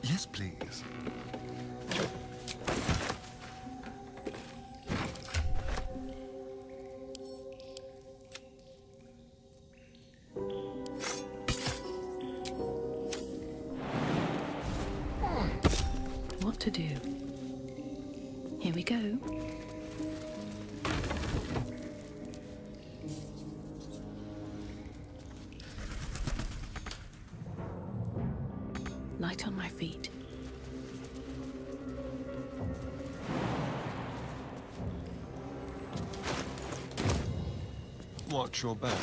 Yes, please. What to do? Here we go. Light on my feet. Watch your back.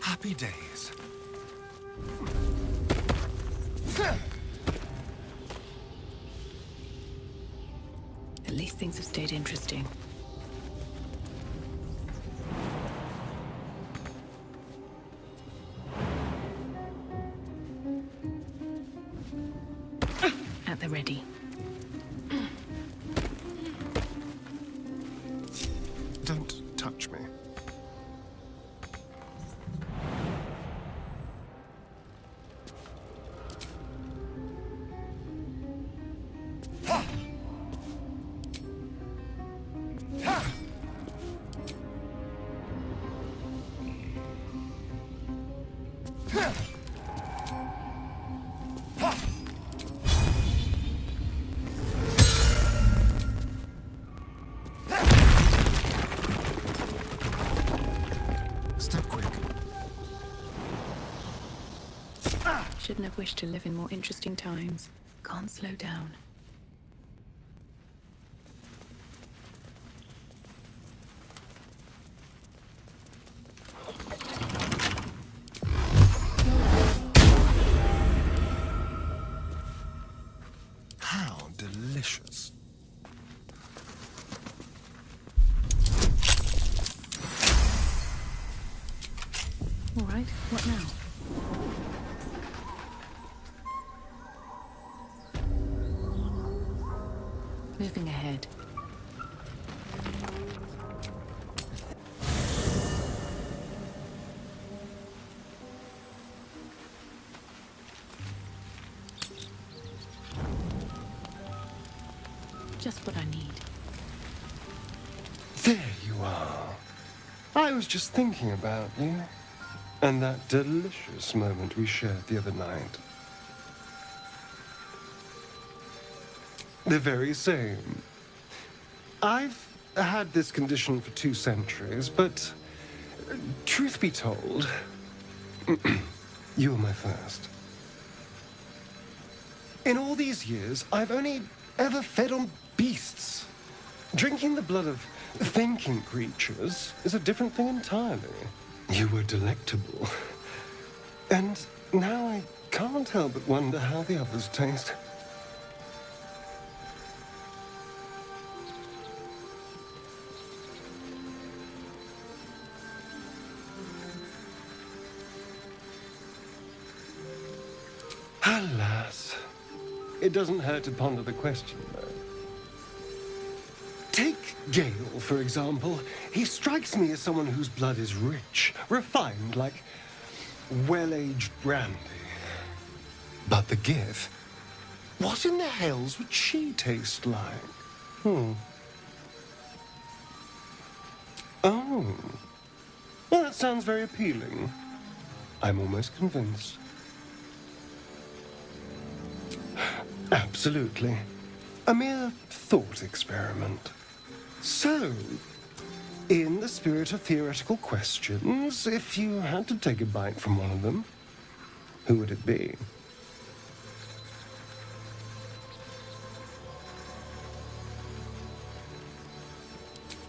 Happy days. At least things have stayed interesting. At the ready. Don't touch me. Step quick. Shouldn't have wished to live in more interesting times. Can't slow down. How delicious. All right, what now? Moving ahead. Just what I need. There you are. I was just thinking about you. And that delicious moment we shared the other night. The very same. I've had this condition for 2 centuries, but truth be told, you were my first. In all these years, I've only ever fed on beasts. Drinking the blood of thinking creatures is a different thing entirely. You were delectable. And now I can't help but wonder how the others taste. Alas. It doesn't hurt to ponder the question, though. Take Gale, for example. He strikes me as someone whose blood is rich, refined, like well-aged brandy. But the Gif, what in the hells would she taste like? Oh. Well, that sounds very appealing. I'm almost convinced. Absolutely. A mere thought experiment. So, in the spirit of theoretical questions, if you had to take a bite from one of them, who would it be?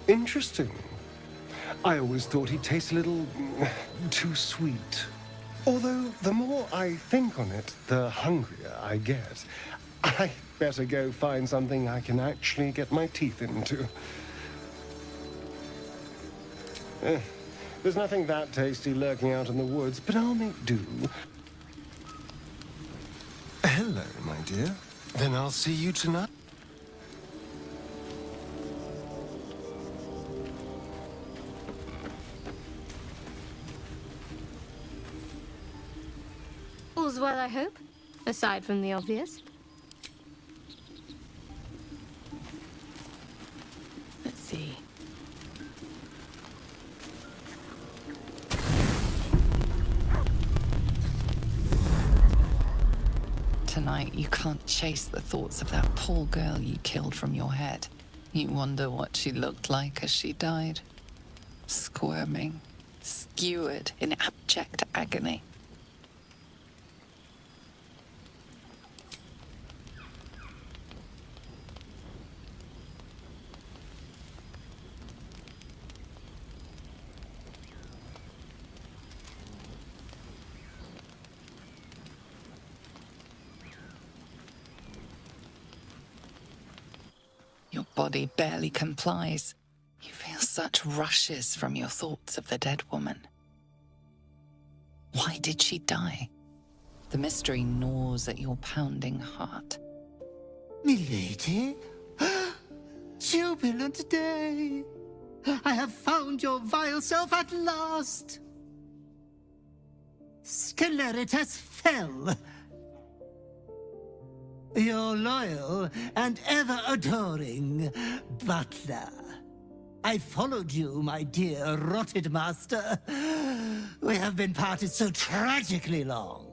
Interesting. I always thought he tasted a little too sweet. Although, the more I think on it, the hungrier I get. I better go find something I can actually get my teeth into. There's nothing that tasty lurking out in the woods, but I'll make do. Hello, my dear. Then I'll see you tonight. All's well, I hope, aside from the obvious. Let's see. Tonight, you can't chase the thoughts of that poor girl you killed from your head. You wonder what she looked like as she died. Squirming, skewered in abject agony. Your body barely complies. You feel such rushes from your thoughts of the dead woman. Why did she die? The mystery gnaws at your pounding heart. Milady? Jubilant day! I have found your vile self at last! Sceleritas fell. Your loyal and ever-adoring butler. I followed you, my dear rotted master. We have been parted so tragically long.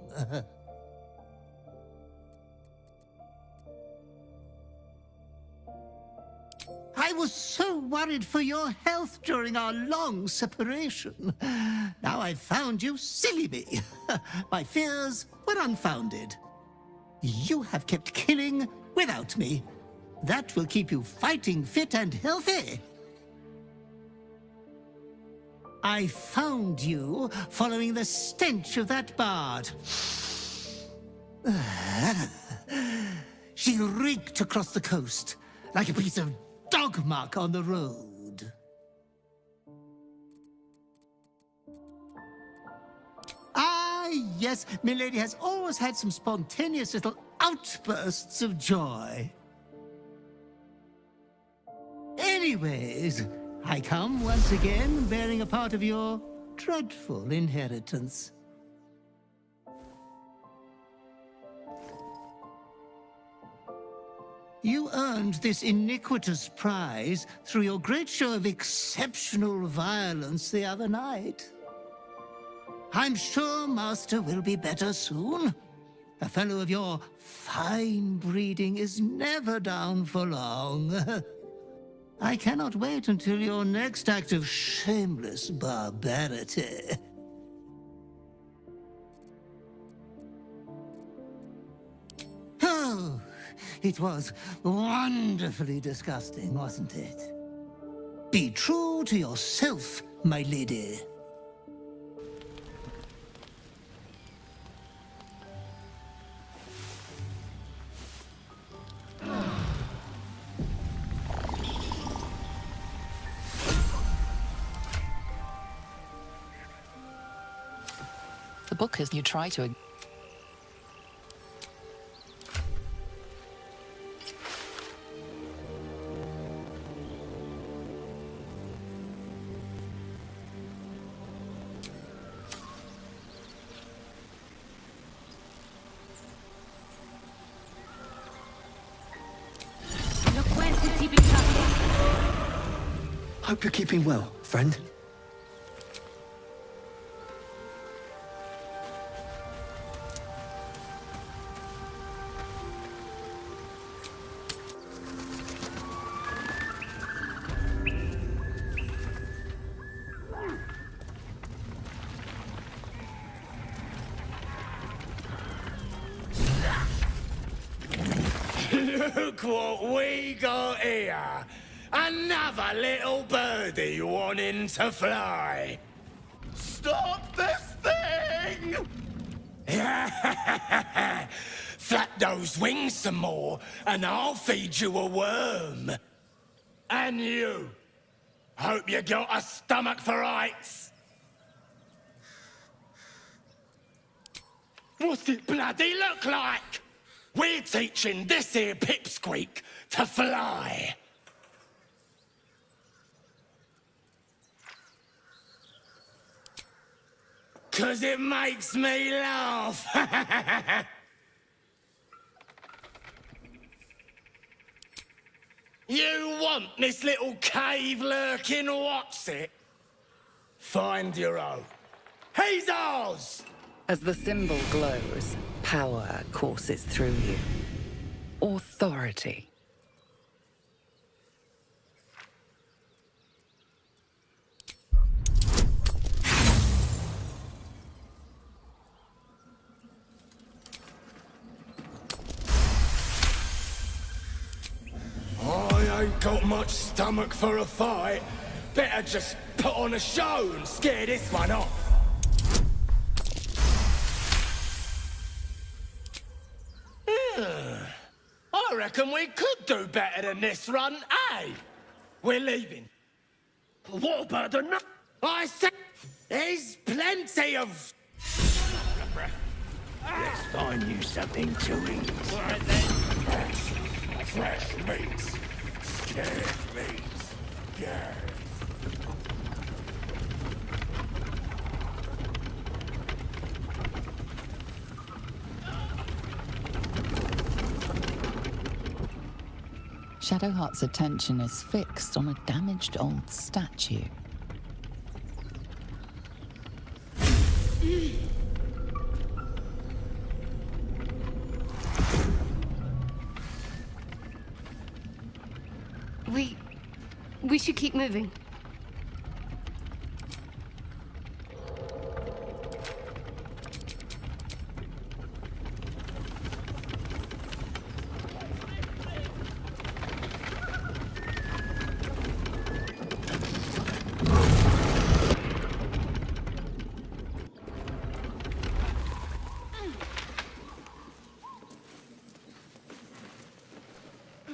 I was so worried for your health during our long separation. Now I've found you, silly me. My fears were unfounded. You have kept killing without me. That will keep you fighting fit and healthy. I found you following the stench of that bard. She reeked across the coast like a piece of dog muck on the road. Ah, yes, milady has always had some spontaneous little outbursts of joy. Anyways, I come once again bearing a part of your dreadful inheritance. You earned this iniquitous prize through your great show of exceptional violence the other night. I'm sure Master will be better soon. A fellow of your fine breeding is never down for long. I cannot wait until your next act of shameless barbarity. Oh, it was wonderfully disgusting, wasn't it? Be true to yourself, my lady. The book is you try to. Hope you're keeping well, friend. Look what we got here! Another little birdie wanting to fly! Stop this thing! Flap those wings some more, and I'll feed you a worm. And you! Hope you got a stomach for heights! What's it bloody look like? We're teaching this here pipsqueak to fly. 'Cause it makes me laugh. You want this little cave lurking what's it? Find your own. He's ours! As the symbol glows, power courses through you. Authority. I ain't got much stomach for a fight. Better just put on a show and scare this one off. I reckon we could do better than this run, eh? We're leaving. What about the no- I said there's plenty of... Let's find you something to eat. All right, then. Fresh meats. Scared meats. Yeah. Shadowheart's attention is fixed on a damaged old statue. We should keep moving.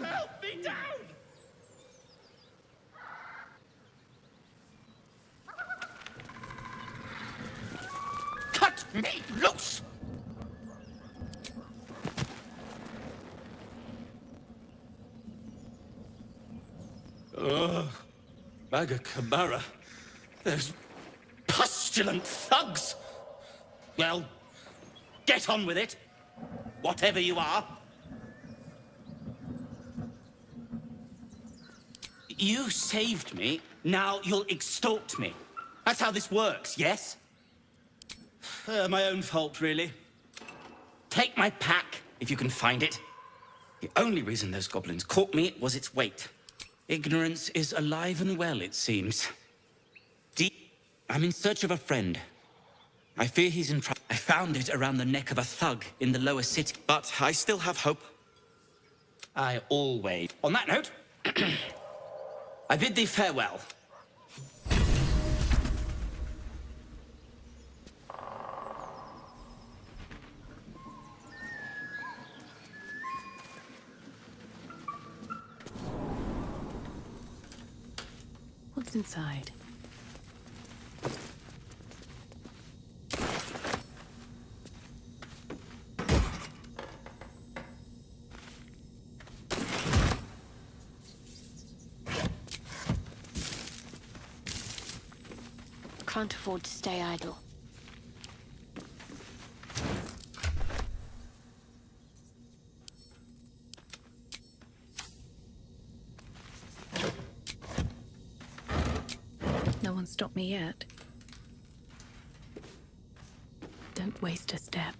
Help me down! Cut me loose! Maga Kamara. Those pustulant thugs! Well, get on with it. Whatever you are. You saved me, now you'll extort me. That's how this works, yes? My own fault, really. Take my pack, if you can find it. The only reason those goblins caught me was its weight. Ignorance is alive and well, it seems. I'm in search of a friend. I fear he's in trouble. I found it around the neck of a thug in the lower city, but I still have hope. I always... On that note, I bid thee farewell. What's inside? Can't afford to stay idle. No one stopped me yet. Don't waste a step.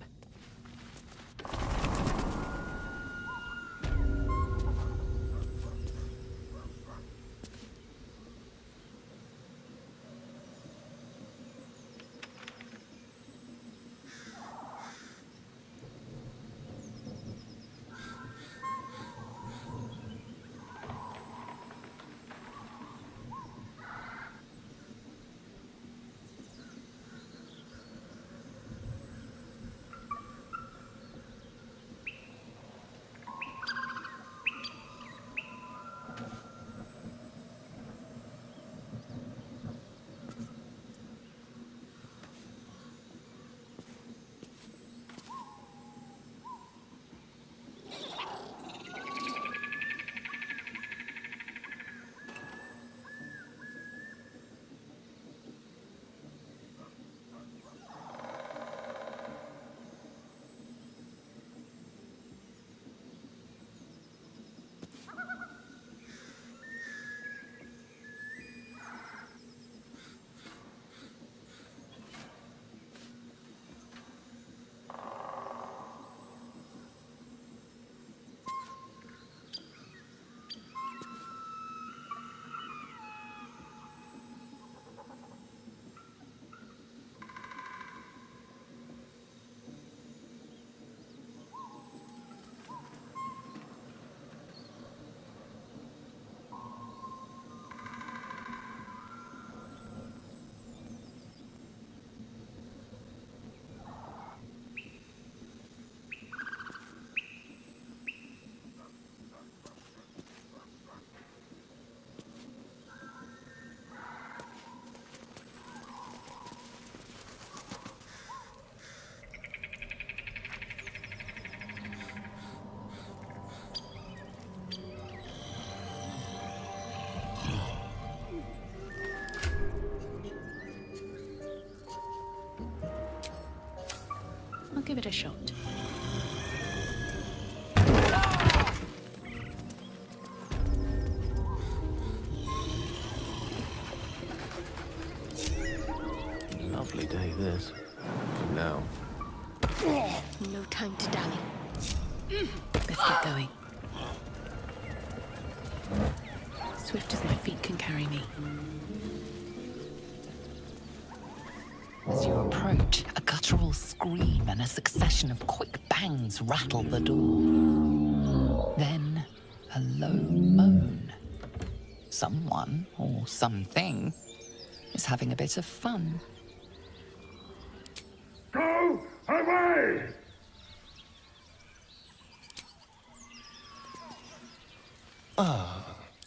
I'll give it a shot. Lovely day, this. For now. No time to dally. Let's get going. Swift as my feet can carry me. As you approach, a guttural scream and a succession of quick bangs rattle the door. Then, a low moan. Someone, or something, is having a bit of fun. Go away!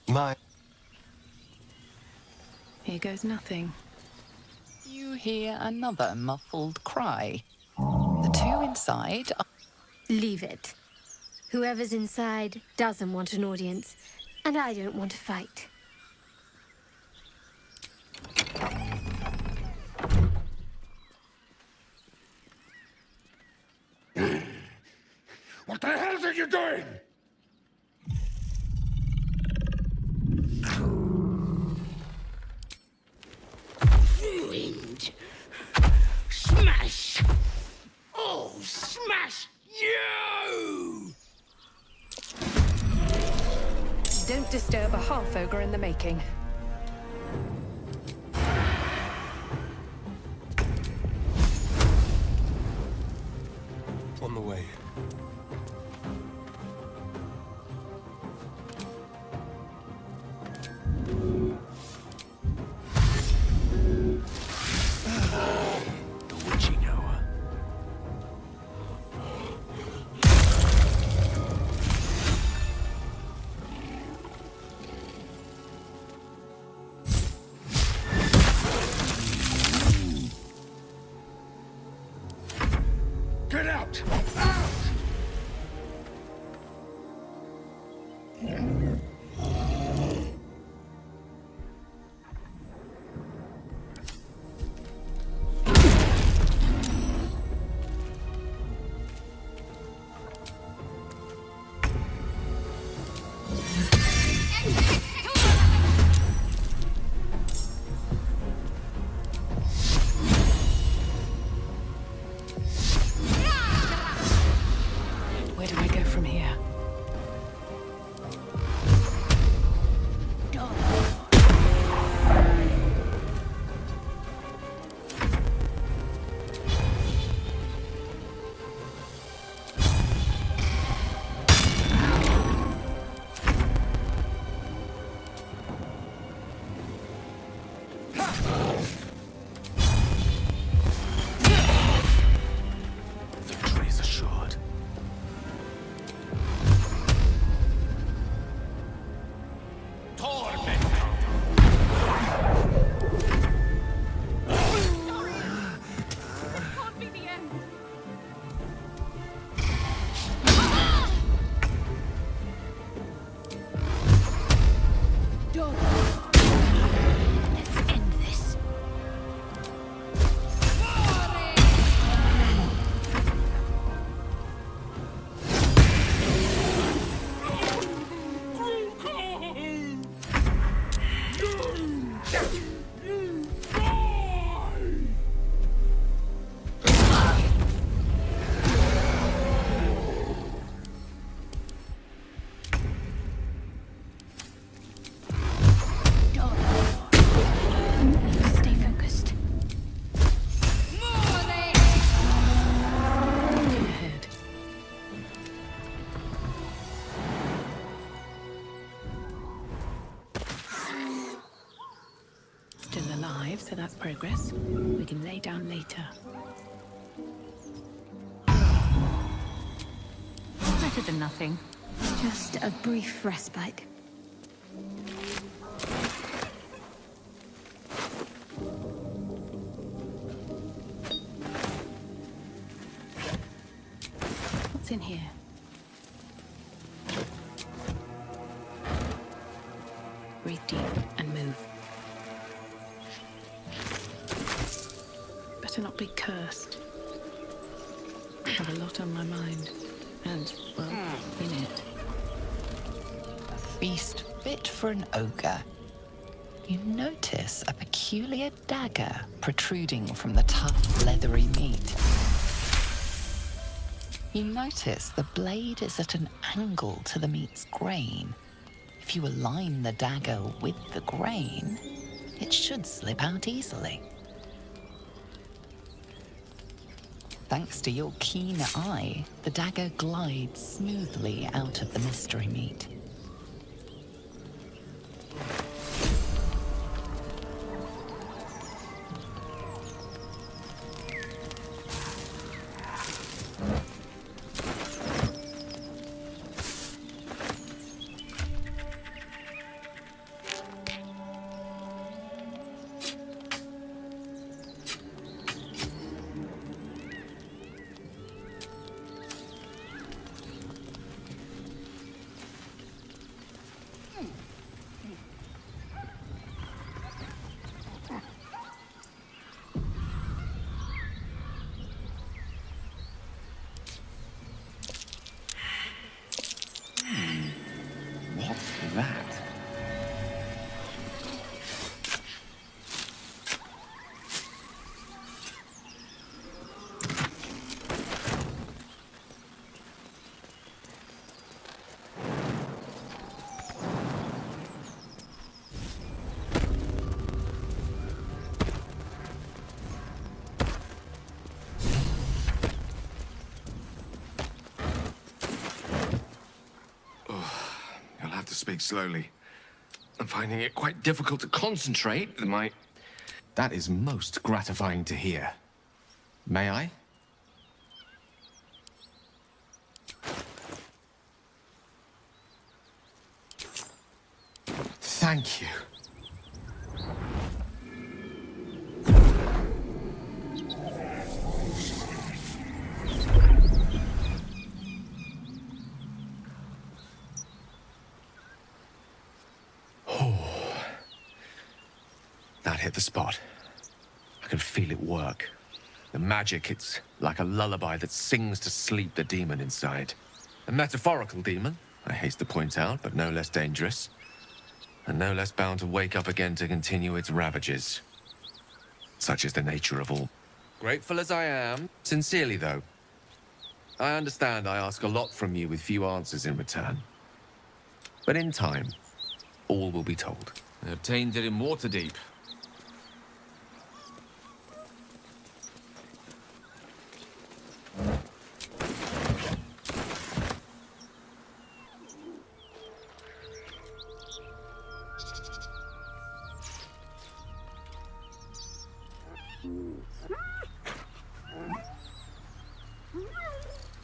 My... Here goes nothing. You hear another muffled cry. The two inside are... Leave it. Whoever's inside doesn't want an audience, and I don't want to fight. What the hell are you doing? ogre in the making. On the way. The witching hour. Get out! Out! Where do I go from here? Victory is assured. Can't be the end. Let's end this. Stay focused. Ahead. Still alive, so that's progress. We can lay down later. Better than nothing. Just a brief respite. What's in here? Breathe deep and move. Better not be cursed. I have a lot on my mind. And, well, in it. A feast fit for an ogre. You notice a peculiar dagger protruding from the tough, leathery meat. You notice the blade is at an angle to the meat's grain. If you align the dagger with the grain, it should slip out easily. Thanks to your keen eye, the dagger glides smoothly out of the mystery meat. speak slowly. I'm finding it quite difficult to concentrate with my... That is most gratifying to hear. May I? Thank you. That hit the spot. I can feel it work. The magic, it's like a lullaby that sings to sleep the demon inside. A metaphorical demon, I haste to point out, but no less dangerous. And no less bound to wake up again to continue its ravages. Such is the nature of all. Grateful as I am, sincerely though. I understand I ask a lot from you with few answers in return. But in time, all will be told. I obtained it in Waterdeep.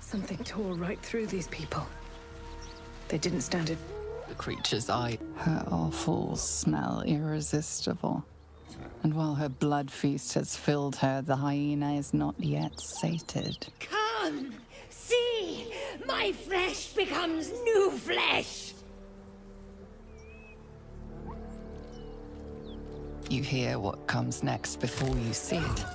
Something tore right through these people. They didn't stand it. The creature's eye. Her offals smell irresistible. And while her blood feast has filled her, the hyena is not yet sated. Come! See! My flesh becomes new flesh! You hear what comes next before you see it.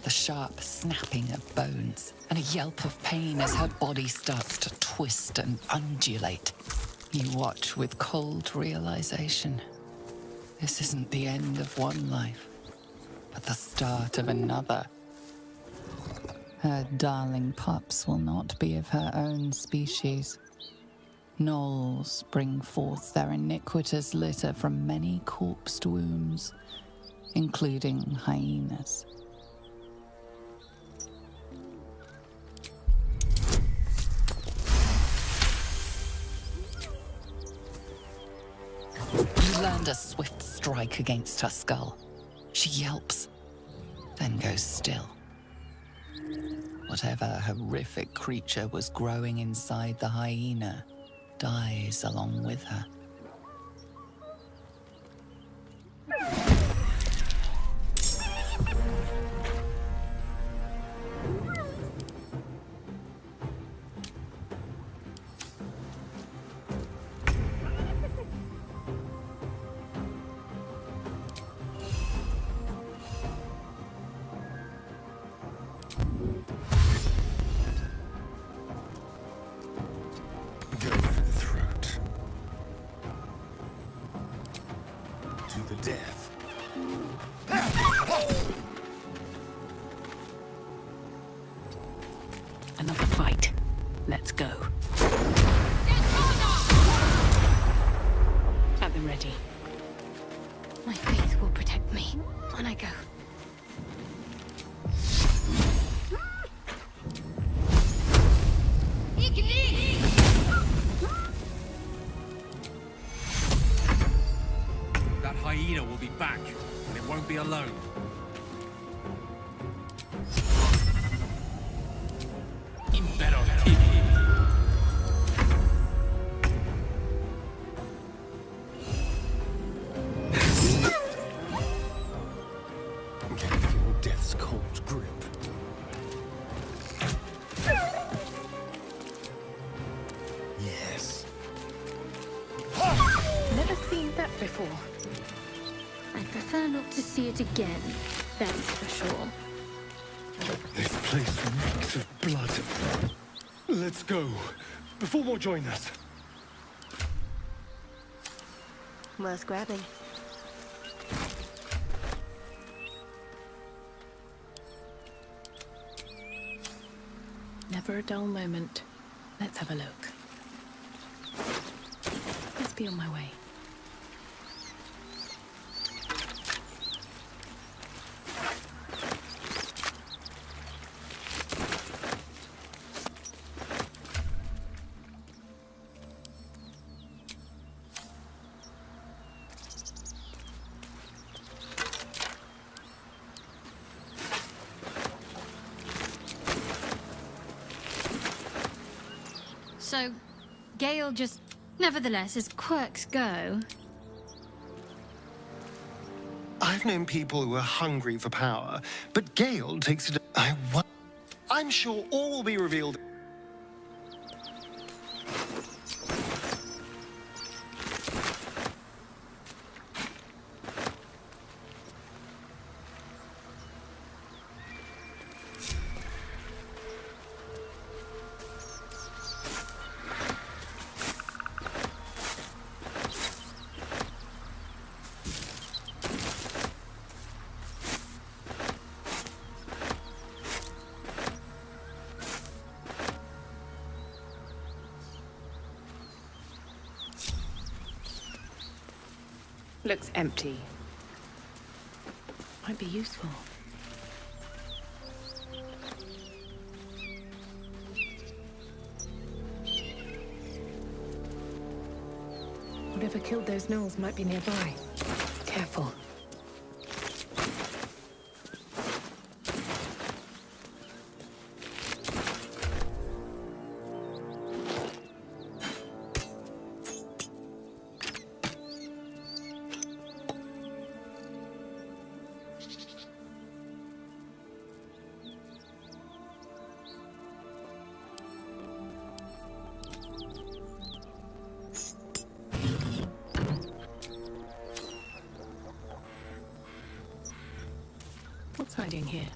The sharp snapping of bones, and a yelp of pain as her body starts to twist and undulate. You watch with cold realization. This isn't the end of one life, but the start of another. Her darling pups will not be of her own species. Gnolls bring forth their iniquitous litter from many corpsed wombs, including hyenas. You land a swift strike against her skull. She yelps, then goes still. Whatever horrific creature was growing inside the hyena dies along with her. Go for the throat. To the death. Another fight. Let's go. At the ready. My faith will protect me. On I go. That hyena will be back, and it won't be alone. Can feel death's cold grip. Yes. Never seen that before. I prefer not to see it again, that's for sure. This place reeks of blood. Let's go, before more join us. Worth grabbing. Never a dull moment. Let's have a look. Let's be on my way. So, Gale just... Nevertheless, as quirks go... I've known people who are hungry for power, but Gale takes it... I'm sure all will be revealed... Looks empty. Might be useful. Whatever killed those gnolls might be nearby. Careful. What's hiding here?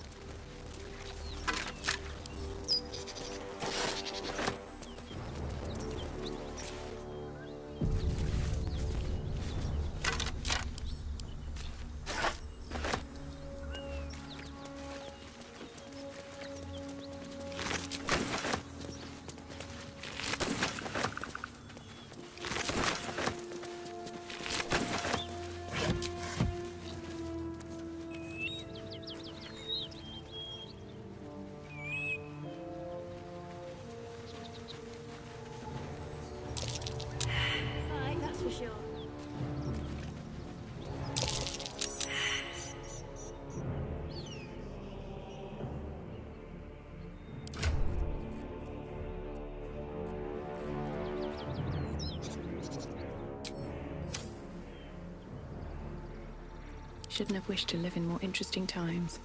Shouldn't have wished to live in more interesting times.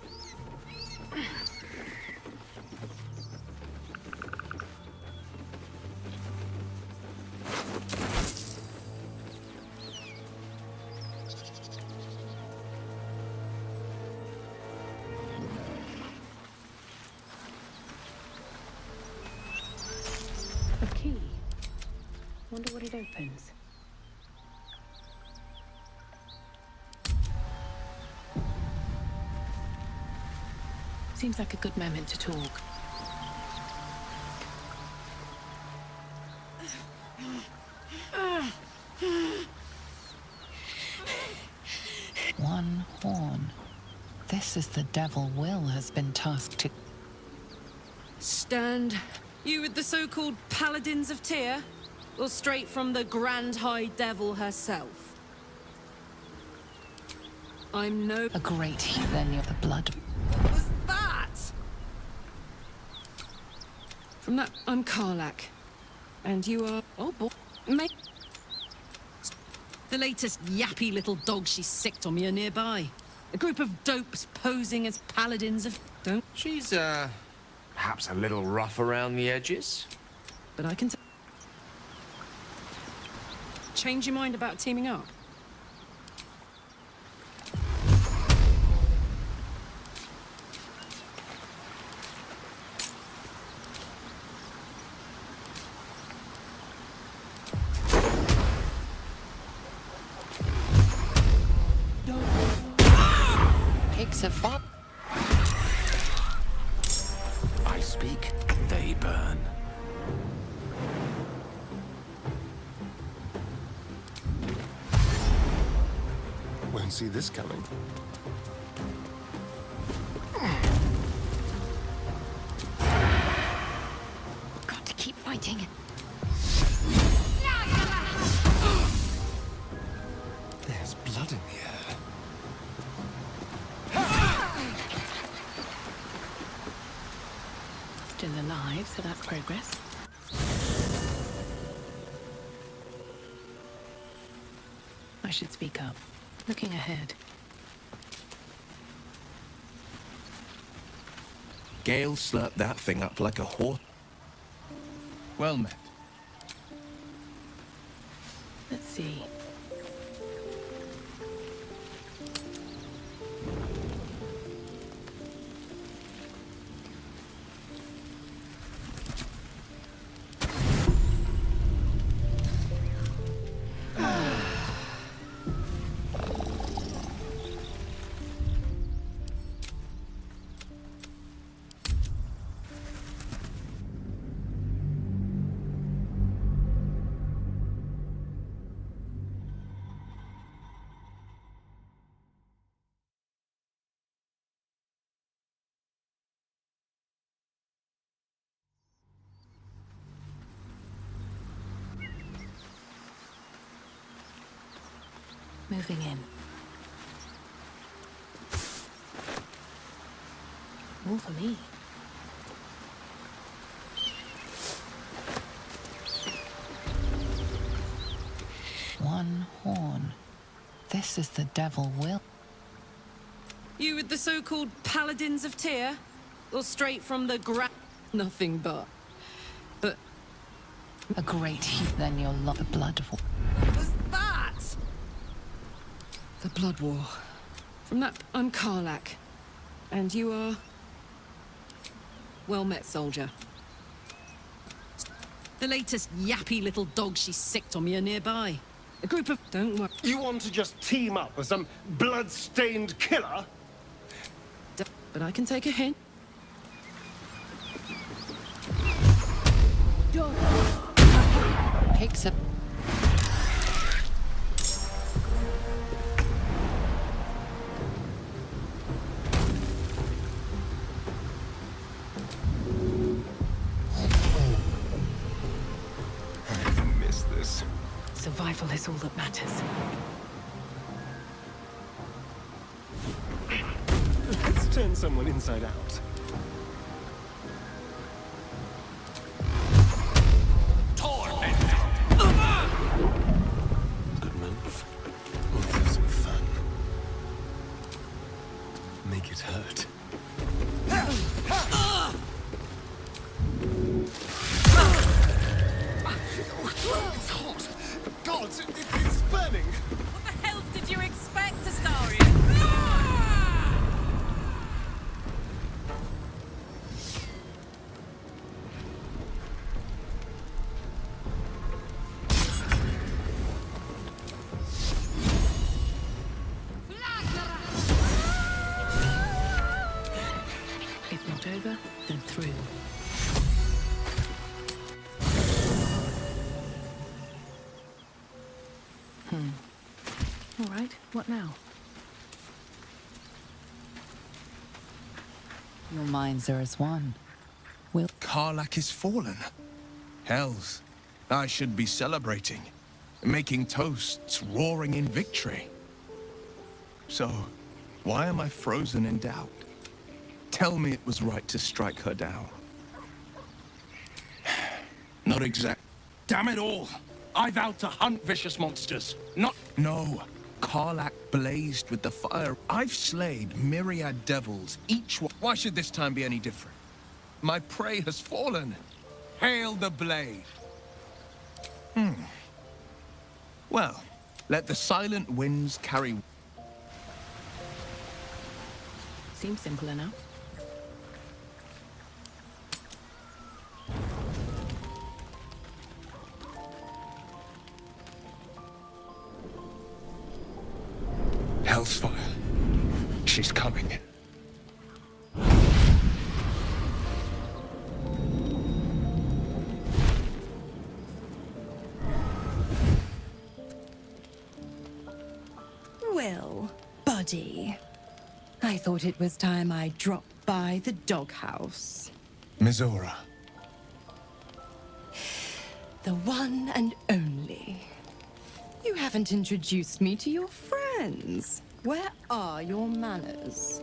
A key. Wonder what it opens. Seems like a good moment to talk. One horn. This is the devil Will has been tasked to... Stand. You with the so-called paladins of Tyr? Or straight from the Grand High Devil herself? I'm no... A great heathen of the blood. What was that? From that, I'm Karlak. And you are... Oh, boy. Mate. The latest yappy little dog she sicked on me are nearby. A group of dopes posing as paladins of... Don't... She's, perhaps a little rough around the edges. But I can... Change your mind about teaming up? Pigs have fought. I speak, they burn. Won't see this coming. Got to keep fighting. There's blood in the air. Still alive, so that's progress. I should speak up. Looking ahead. Gale slurped that thing up like a horse. Well met. Let's see. Moving in. More for me. One horn. This is the devil will. You with the so-called Paladins of Tyr? Or straight from the Nothing but. But... A great heat, then you'll love the blood war. What was that? The Blood War. From that, I'm Karlak. And you are... Well met, soldier. The latest yappy little dog she sicked on me are nearby. A group of... Don't worry. You want to just team up with some blood-stained killer? But I can take a hint. Takes a... Survival is all that matters. Let's turn someone inside out. Good move. Let's have some fun. Make it hurt. It's hot! God, it's burning! What the hell did you expect, Astarion? If not over, then through. All right, what now? Your minds are as one. Will... Karlak is fallen. Hells, I should be celebrating. Making toasts, roaring in victory. So, why am I frozen in doubt? Tell me it was right to strike her down. Not exact. Damn it all! I vowed to hunt vicious monsters, not... No. Karlak blazed with the fire. I've slayed myriad devils, each one. Why should this time be any different? My prey has fallen. Hail the blade. Well, let the silent winds carry... Seems simple enough. Hellsfire. She's coming. Well, buddy, I thought it was time I dropped by the doghouse. Mizora. The one and only. You haven't introduced me to your friends. Where are your manners?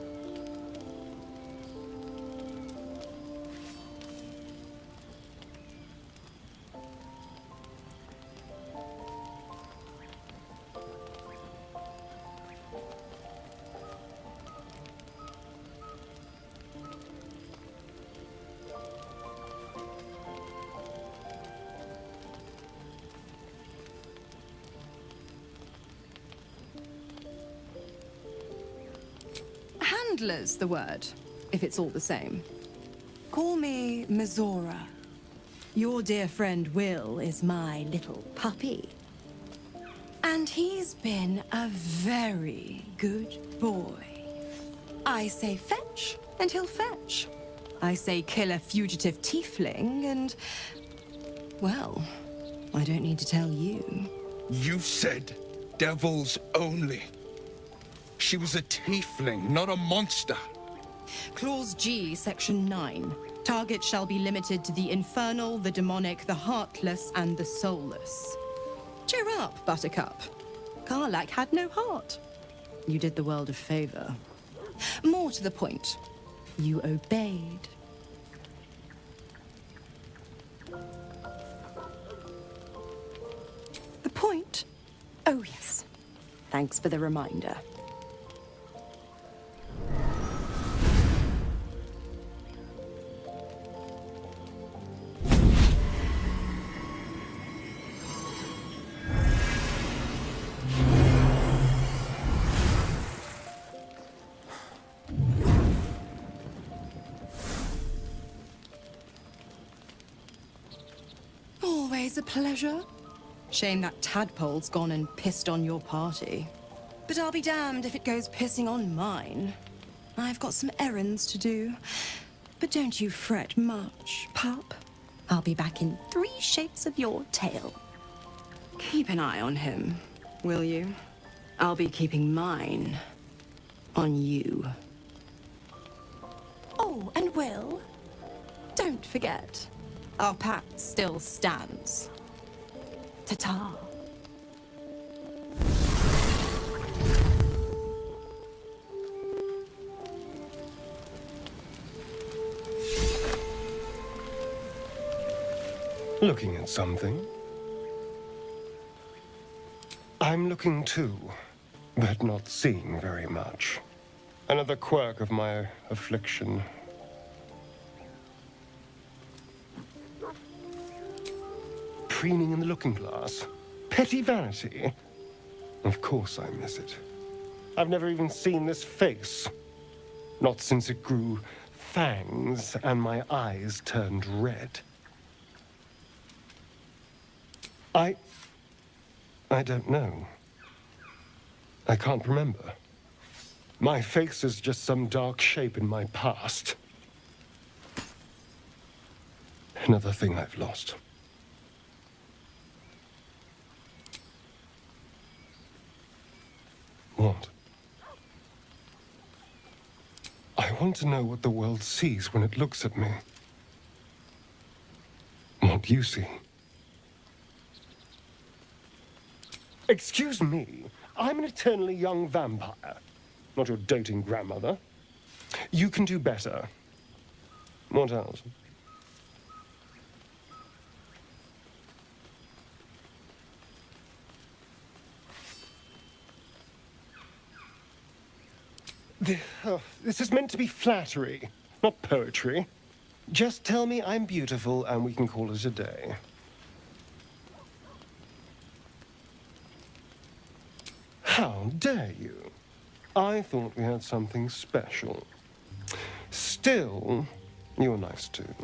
Chandler's the word, if it's all the same. Call me Mizora. Your dear friend Will is my little puppy. And he's been a very good boy. I say fetch, and he'll fetch. I say kill a fugitive tiefling, and... well, I don't need to tell you. You said devils only. She was a tiefling, not a monster. Clause G, Section 9. Target shall be limited to the infernal, the demonic, the heartless, and the soulless. Cheer up, Buttercup. Karlach had no heart. You did the world a favor. More to the point, you obeyed. The point? Oh, yes. Thanks for the reminder. Always a pleasure. Shame that tadpole's gone and pissed on your party. But I'll be damned if it goes pissing on mine. I've got some errands to do. But don't you fret much, pup. I'll be back in 3 shapes of your tail. Keep an eye on him, will you? I'll be keeping mine on you. Oh, and Will, don't forget, our pact still stands. Ta-ta. Looking at something? I'm looking too, but not seeing very much. Another quirk of my affliction. Preening in the looking glass? Petty vanity? Of course I miss it. I've never even seen this face. Not since it grew fangs and my eyes turned red. I don't know. I can't remember. My face is just some dark shape in my past. Another thing I've lost. What? I want to know what the world sees when it looks at me. What you see. Excuse me, I'm an eternally young vampire, not your doting grandmother. You can do better. What else? This is meant to be flattery, not poetry. Just tell me I'm beautiful and we can call it a day. How dare you? I thought we had something special. Still, you're nice too.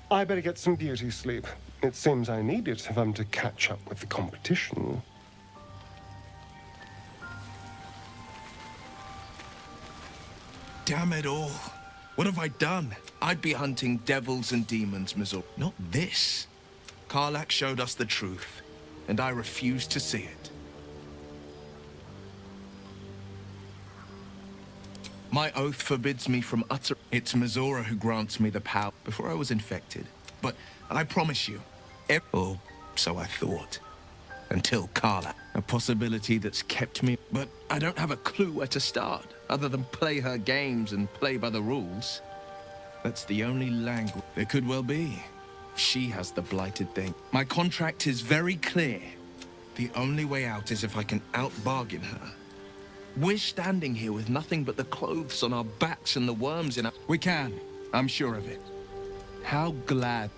I better get some beauty sleep. It seems I need it if I'm to catch up with the competition. Damn it all. What have I done? I'd be hunting devils and demons, Mizora. Not this. Karlach showed us the truth, and I refuse to see it. My oath forbids me from utter... It's Mizora who grants me the power before I was infected. But I promise you, or so I thought. Until Karlach. A possibility that's kept me... But I don't have a clue where to start, other than play her games and play by the rules. That's the only language... There could well be. She has the blighted thing. My contract is very clear. The only way out is if I can out-bargain her. We're standing here with nothing but the clothes on our backs and the worms in our... We can. I'm sure of it. How glad...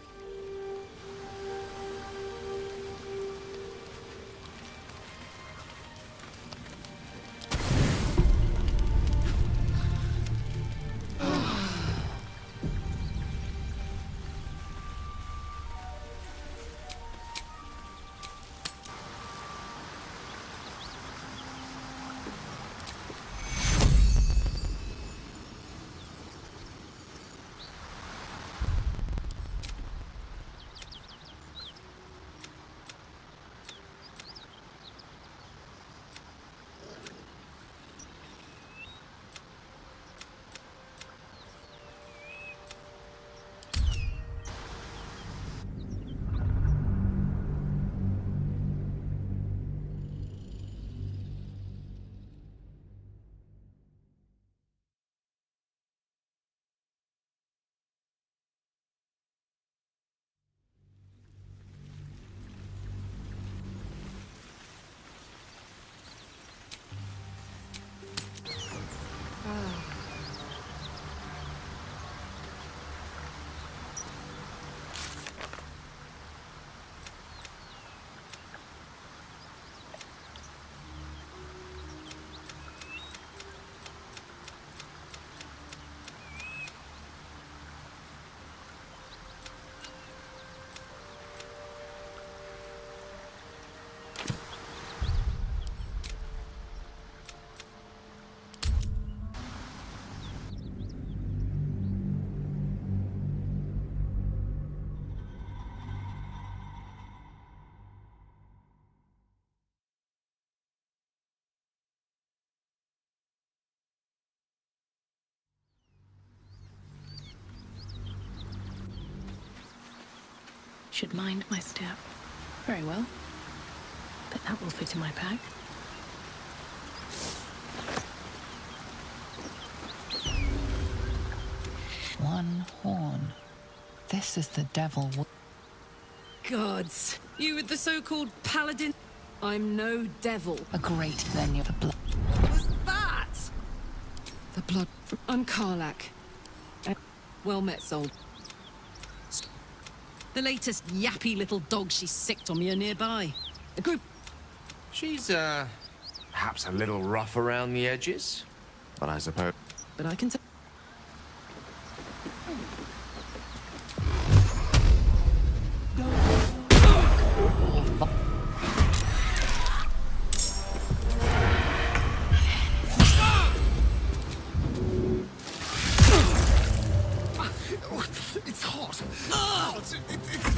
Should mind my step. Very well. But that will fit in my pack. One horn. This is the devil. Gods, you with the so-called paladin? I'm no devil. A great then you're the blood. What was that? The blood from Unkarlak. Well met, soul. The latest yappy little dog she sicked on me are nearby. A group. She's, perhaps a little rough around the edges, but I suppose. But I can tell. It's hot. Oh, it's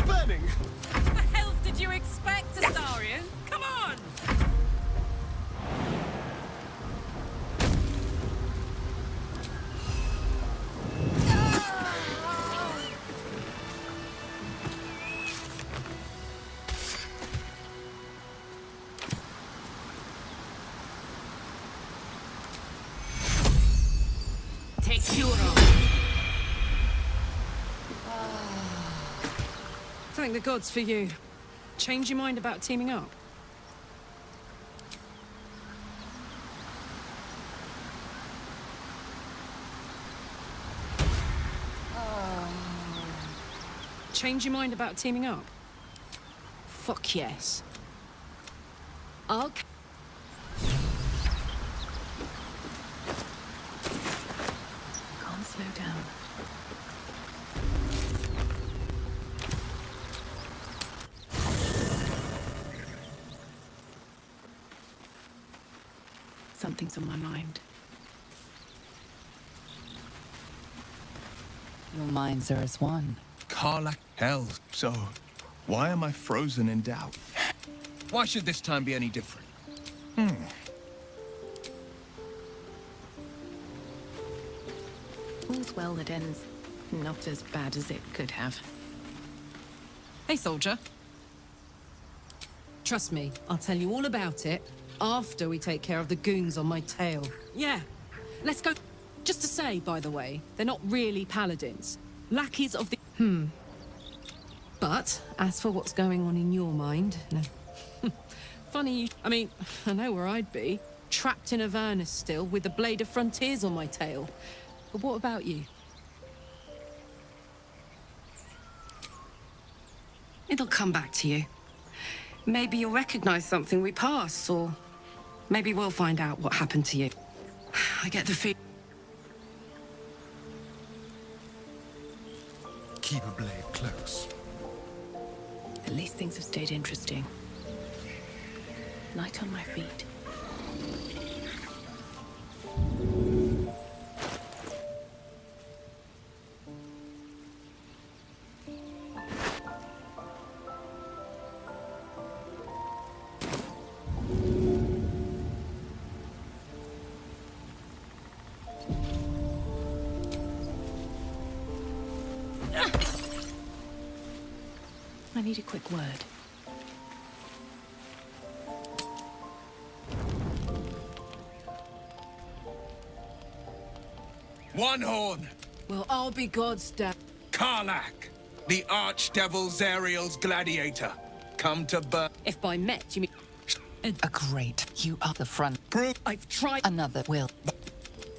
burning. What the hell did you expect, Astarion? Come on! Take Thank the gods for you. Change your mind about teaming up? Change your mind about teaming up? Fuck yes. I'll... Can't slow down. Something's on my mind. Your minds are as one. Karlak, hell, so why am I frozen in doubt? Why should this time be any different? All's well that ends not as bad as it could have. Hey, soldier. Trust me, I'll tell you all about it after we take care of the goons on my tail. Yeah, let's go. Just to say, by the way, they're not really paladins. Lackeys of the... But, as for what's going on in your mind, no. Funny, I mean, I know where I'd be. Trapped in Avernus still, with the Blade of Frontiers on my tail. But what about you? It'll come back to you. Maybe you'll recognize something we passed, or maybe we'll find out what happened to you. I get the feeling. Keep a blade close. At least things have stayed interesting. Light on my feet. I need a quick word. One horn! Well, I'll be God's dad. Karlak, the Archdevil Zariel's gladiator. Come to burn. If by met, you mean... A great. You are the front. Prove. I've tried... Another will.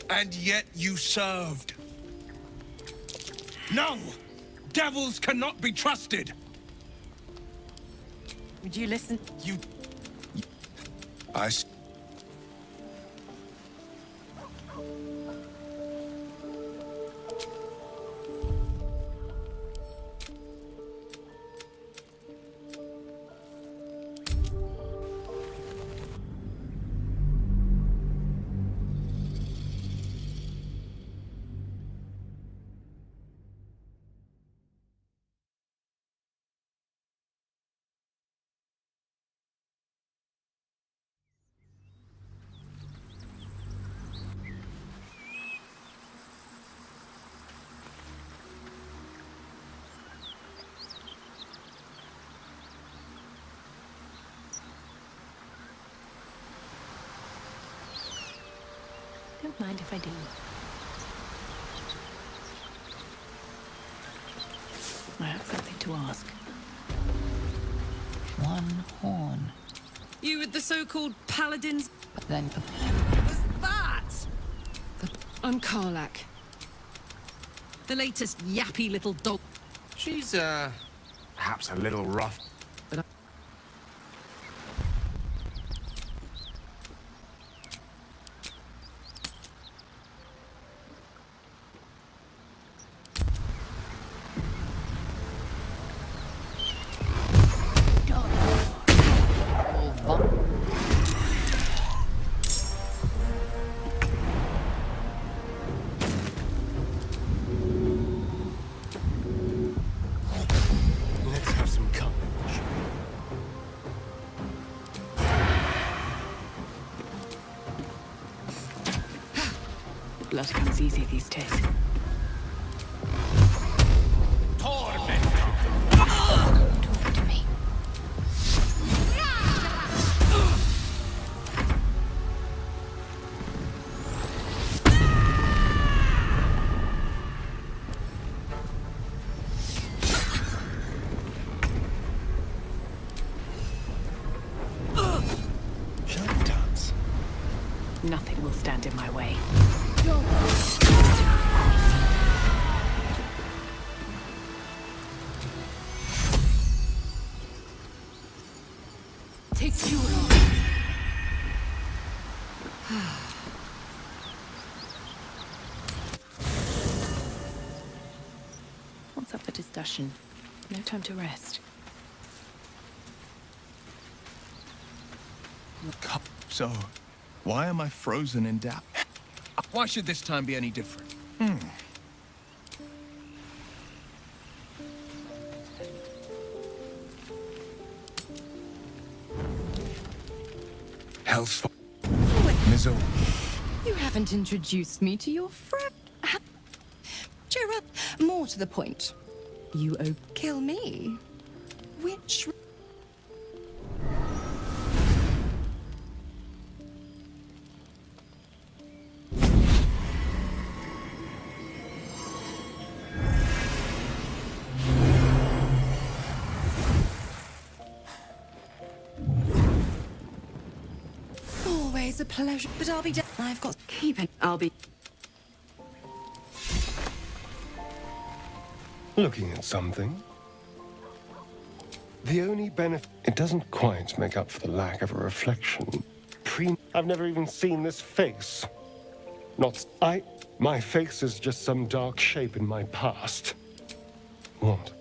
And yet you served. No! Devils cannot be trusted! Would you listen? I... Don't mind if I do. I have something to ask. One horn. You with the so-called paladins? But then... Was that? I'm Karlak. The latest yappy little dog. She's, perhaps a little rough. But Let's have some courage. Blood comes easy these days. Torment! Talk to me. Shut dance. Nothing will stand in my way. take you What's up for discussion? No time to rest. So, why am I frozen in doubt? Why should this time be any different? Hell's Mizzle. You haven't introduced me to your friend. Cheer up. More to the point. You kill me. Which... Always a pleasure, but I'll be dead. I've got... Keep it. I'll be... Looking at something. The only benefit... It doesn't quite make up for the lack of a reflection. I've never even seen this face. My face is just some dark shape in my past. What?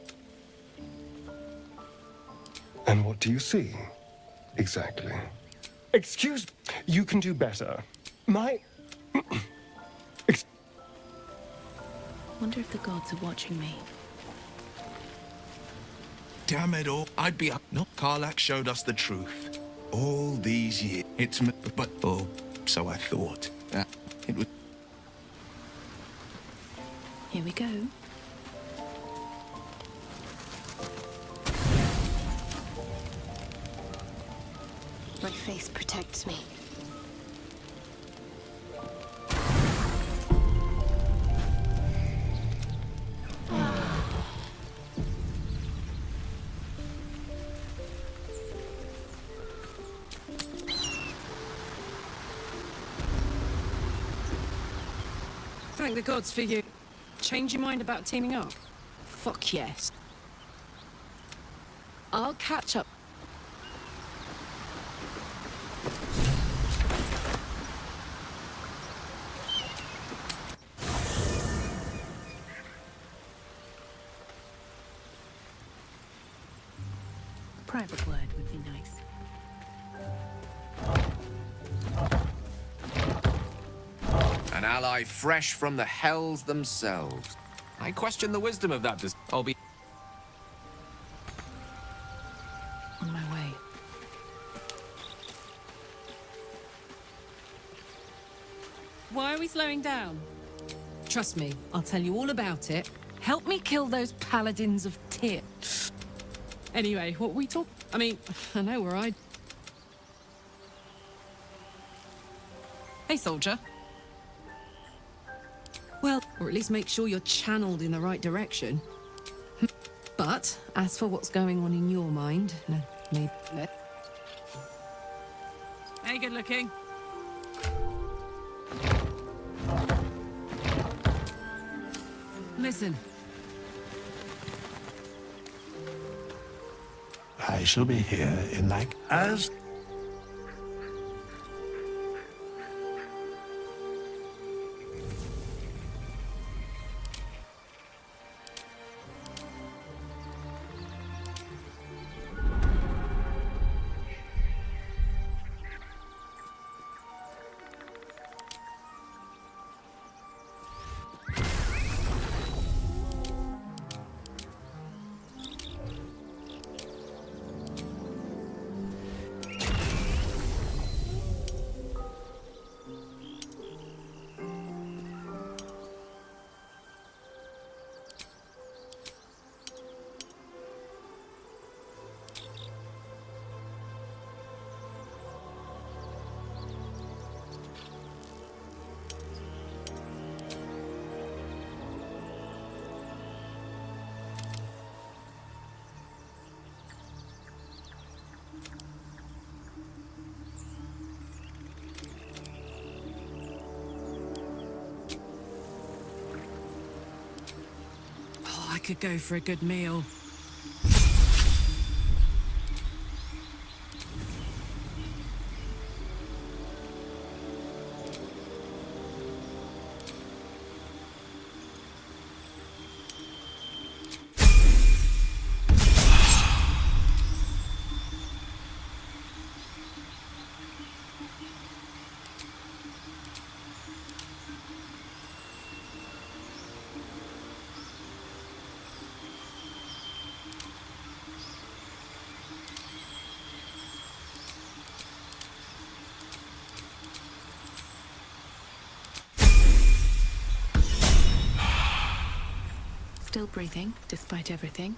And what do you see? Exactly. Excuse... You can do better. Wonder if the gods are watching me. Damn it all. I'd be up. No, Karlak showed us the truth. All these years. It's me, but oh, so I thought. It was. Here we go. My face protects me. thank the gods for you. Change your mind about teaming up? Fuck yes. I'll catch up. A private word would be nice. An ally fresh from the hells themselves. I question the wisdom of that. I'll be... On my way. Why are we slowing down? Trust me, I'll tell you all about it. Help me kill those paladins of Tyr. Anyway, what we talk... I mean, I know where I... Hey, soldier. Well, or at least make sure you're channeled in the right direction. But as for what's going on in your mind, no, maybe. Hey, good looking. Listen. I shall be here in like as. I could go for a good meal. Still breathing, despite everything.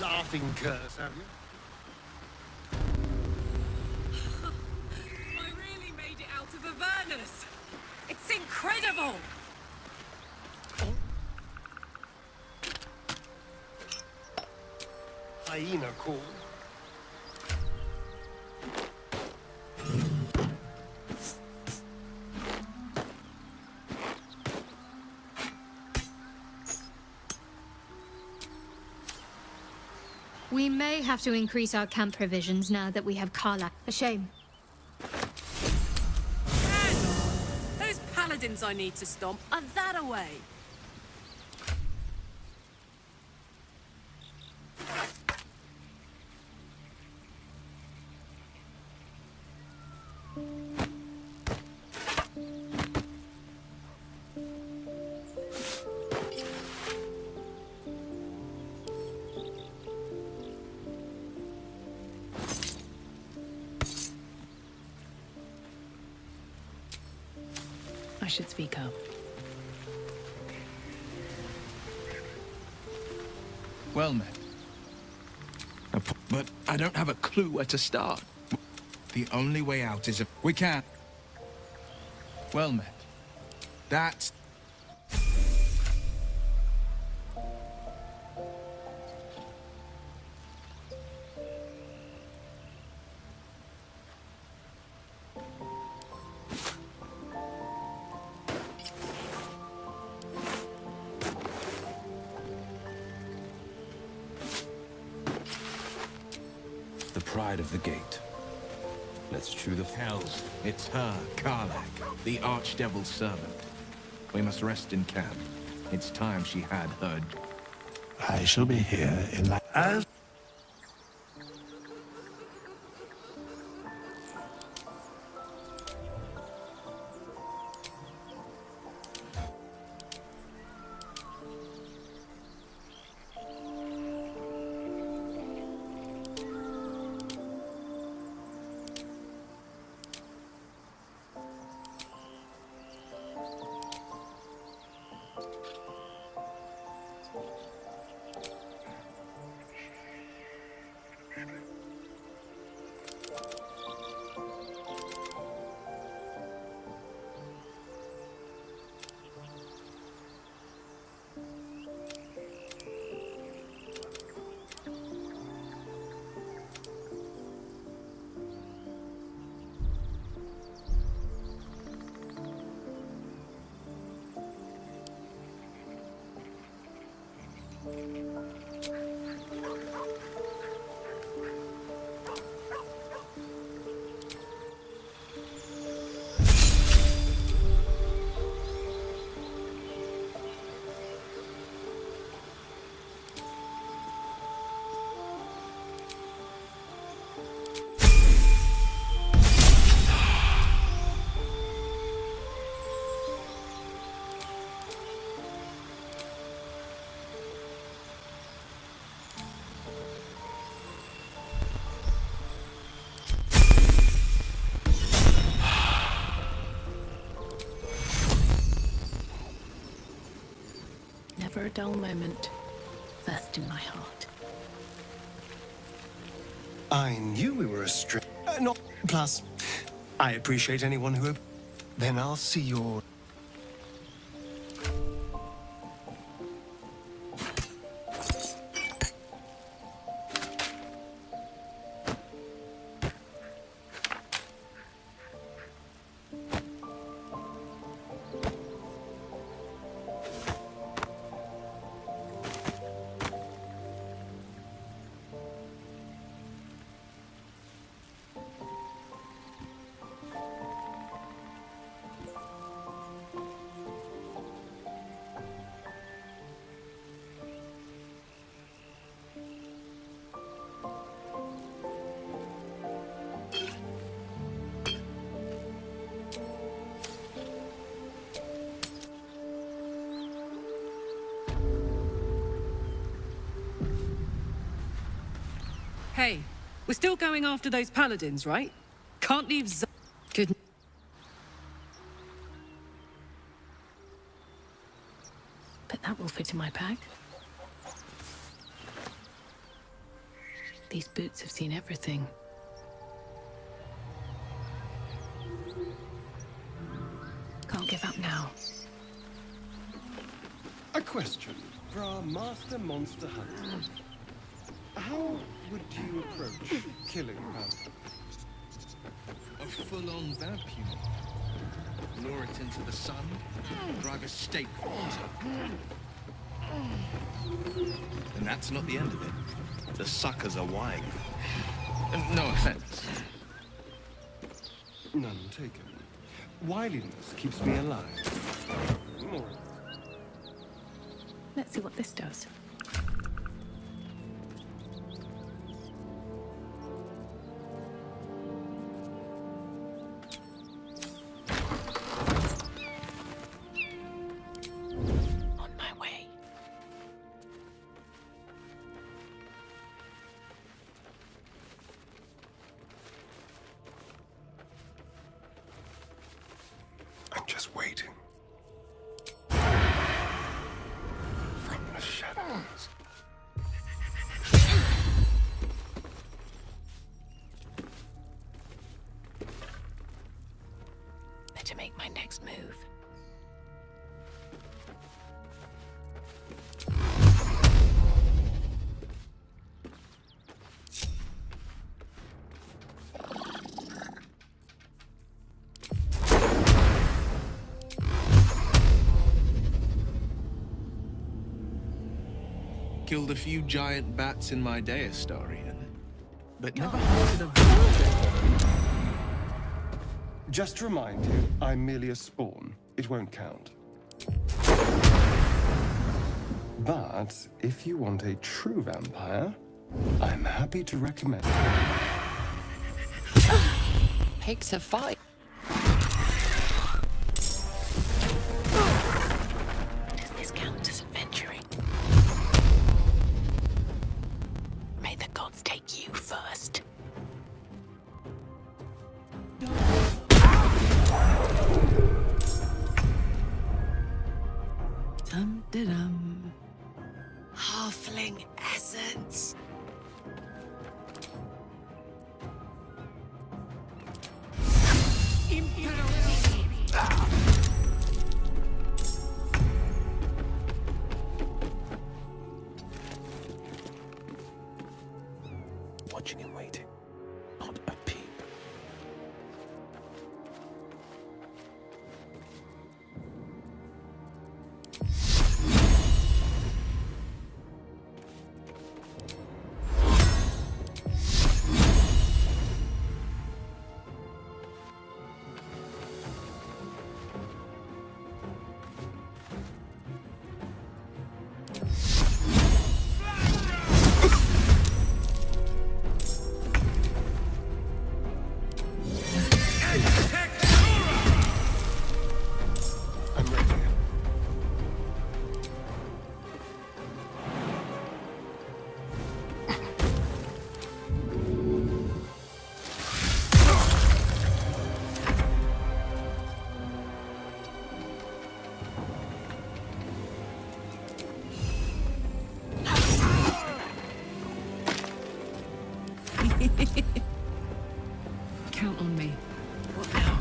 Laughing curse, have you? I really made it out of Avernus. It's incredible. Hyena call. We may have to increase our camp provisions now that we have Karlak. A shame. Those paladins I need to stomp are that away. I should speak up. Well met. But I don't have a clue where to start. The only way out is if we can. Well met. That's... The pride of the gate. Let's chew the Hells, it's her, Karlak, the Archdevil's servant. We must rest in camp. It's time she had her... I shall be here in like... As... Never a dull moment. First in my heart. I knew we were a not plus. I appreciate anyone who. Then I'll see your. Hey, we're still going after those paladins, right? Can't leave Good. But that will fit in my pack. These boots have seen everything. Can't give up now. A question for our master monster hunter. How would you approach killing Baldur? A full-on vampire. Lure it into the sun, drive a stake through it. And that's not the end of it. The suckers are wily. And no offense. None taken. Wiliness keeps me alive. More. Let's see what this does. I'm just waiting. From the shadows. Better make my next move. Killed a few giant bats in my day, Astarian, but never hunted a vampire. Just to remind you, I'm merely a spawn. It won't count. But if you want a true vampire, I'm happy to recommend. Pigs to fight. Does this count as adventuring? May the gods take you first. Dum-de-dum. Halfling essence. Watching and waiting. Not a peep. Count on me. What now?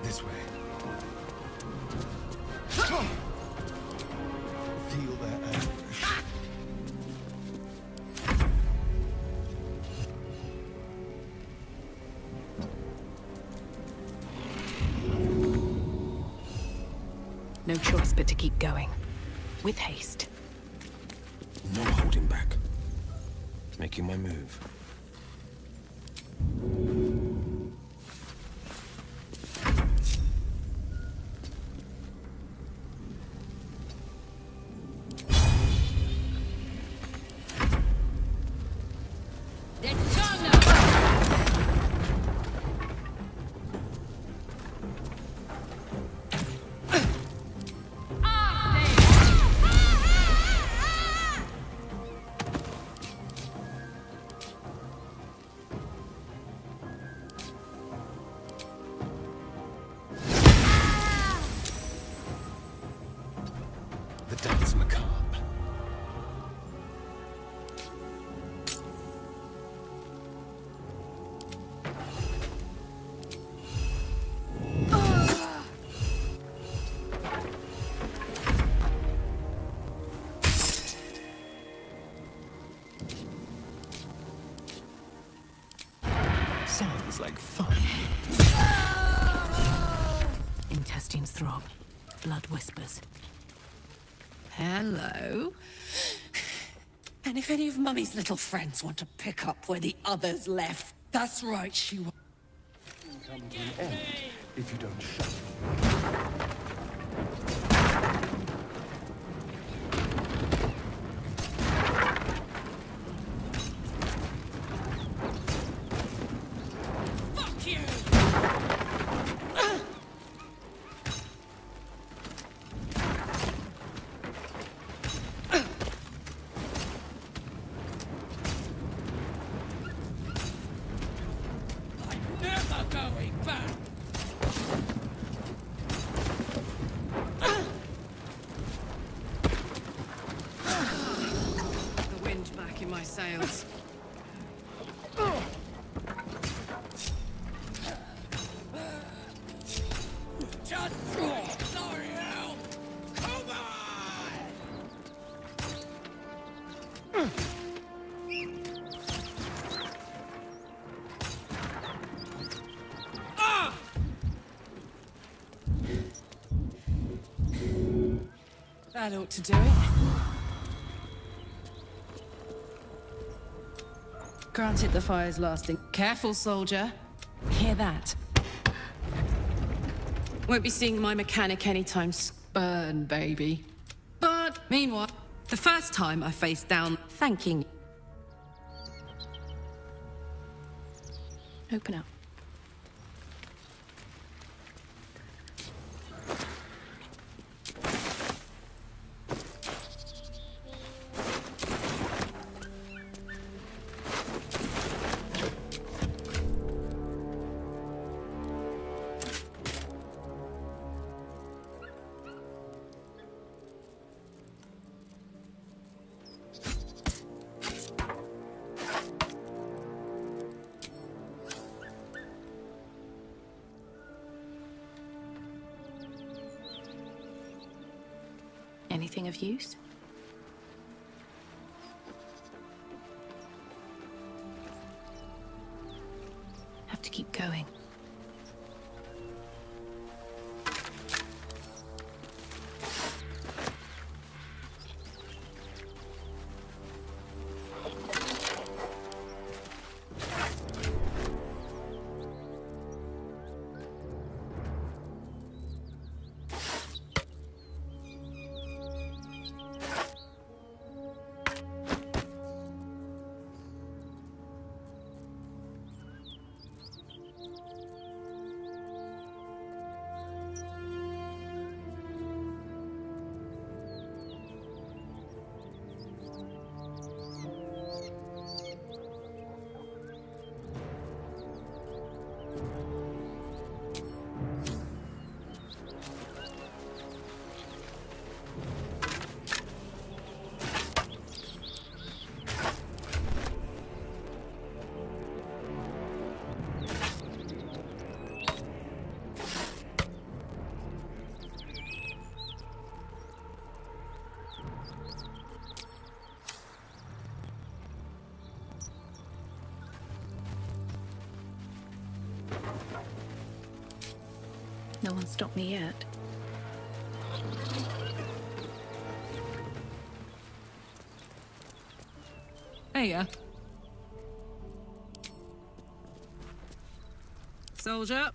This way. Feel their anguish. No choice but to keep going. With haste. No holding back. Making my move. The dance macabre. Sounds like fun. Intestines throb. Blood whispers. Hello. And if any of Mummy's little friends want to pick up where the others left, that's right, she will. Come to an end if you don't shut. Fuck you! Never going back! The wind back in my sails. Just sorry, help! Come on! That ought to do it. Granted, the fire's lasting. Careful, soldier. Hear that? Won't be seeing my mechanic anytime soon, baby. But meanwhile, the first time I faced down thanking. Open up. Anything of use? Have to keep going. No one stopped me yet. Hiya. Soldier.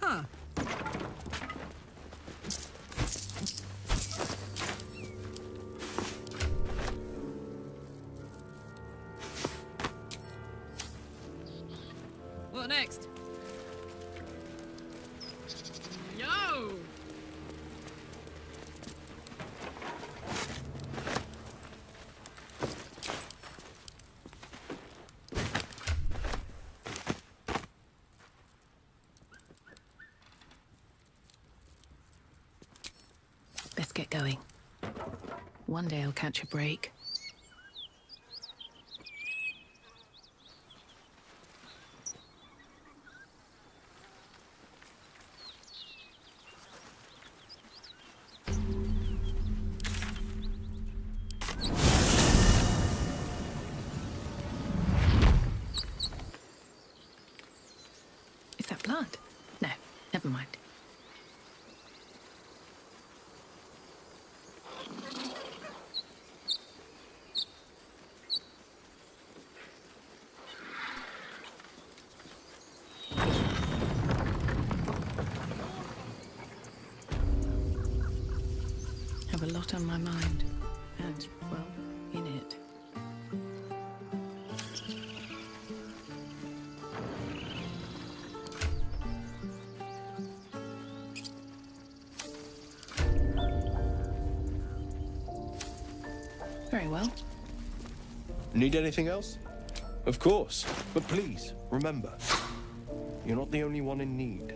Huh. What next? No! Let's get going. One day I'll catch a break. Is that blood? No, never mind. Have a lot on my mind, and, well, in it. Very well. Need anything else? Of course. But please, remember, you're not the only one in need.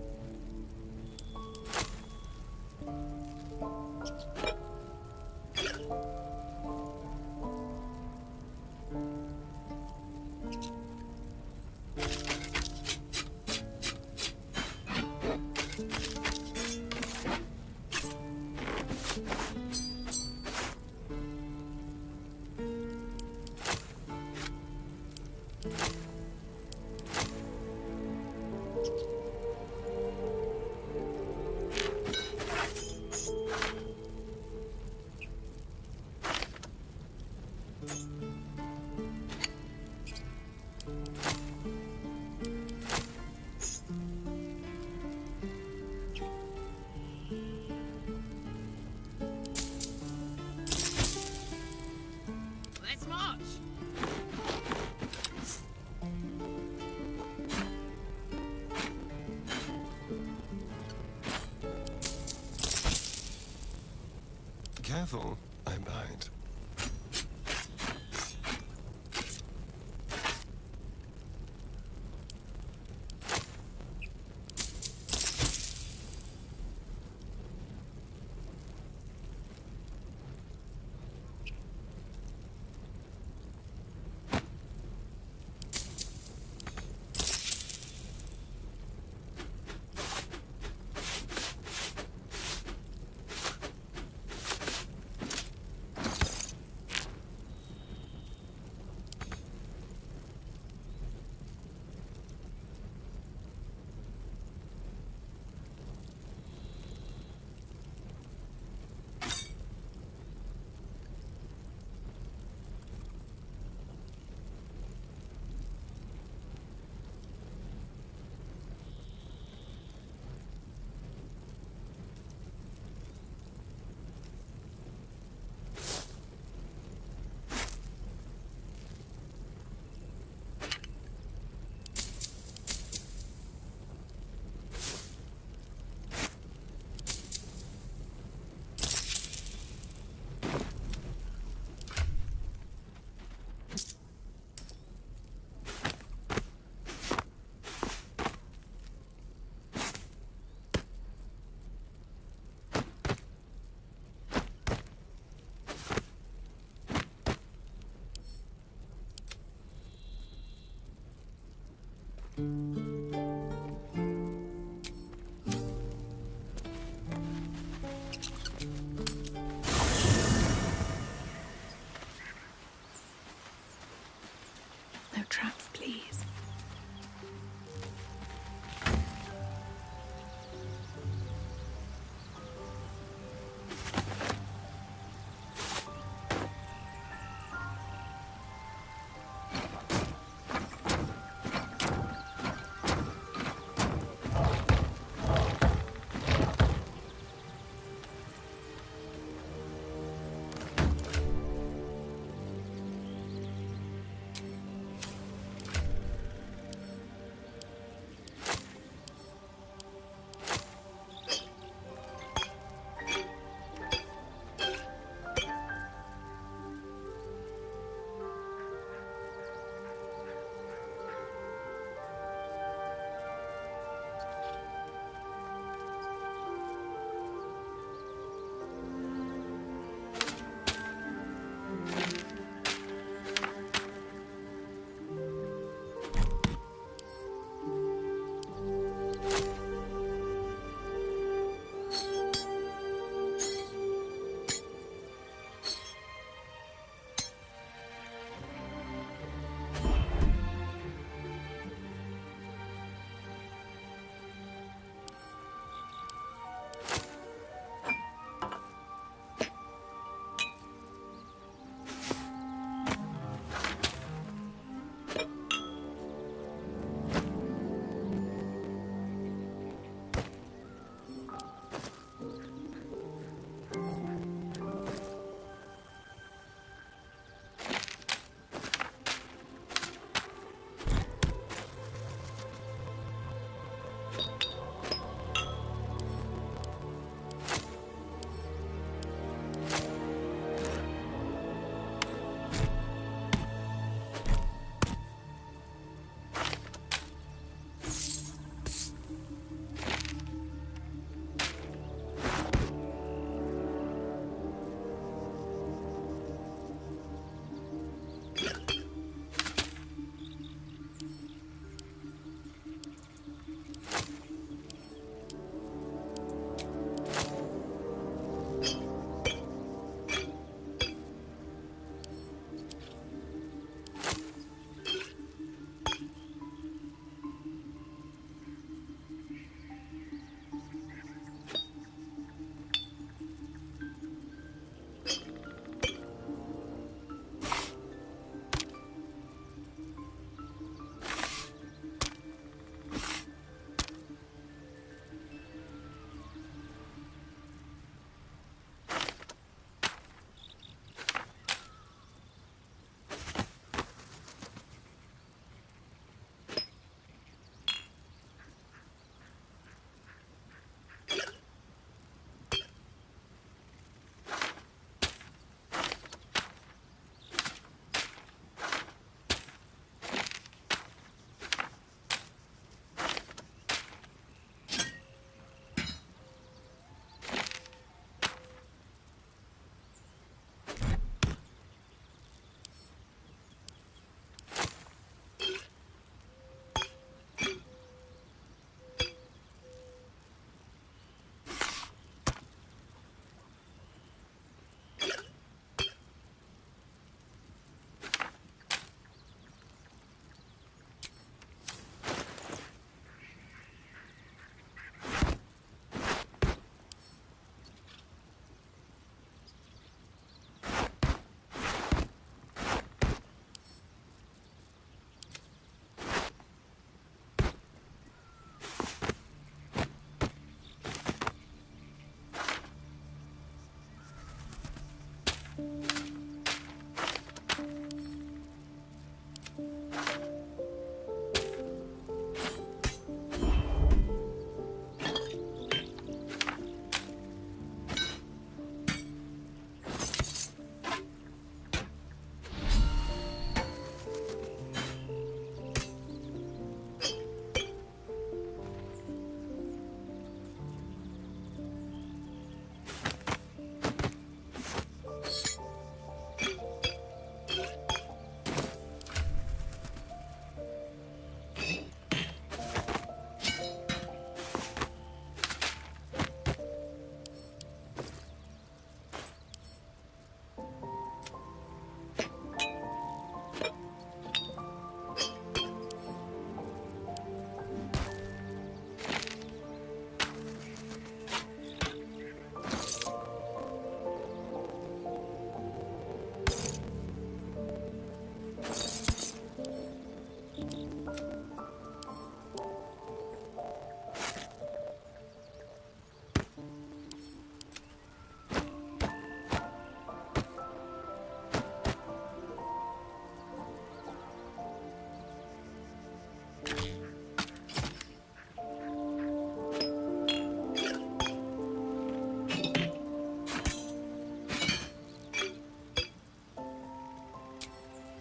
Let's march! Careful, I bite.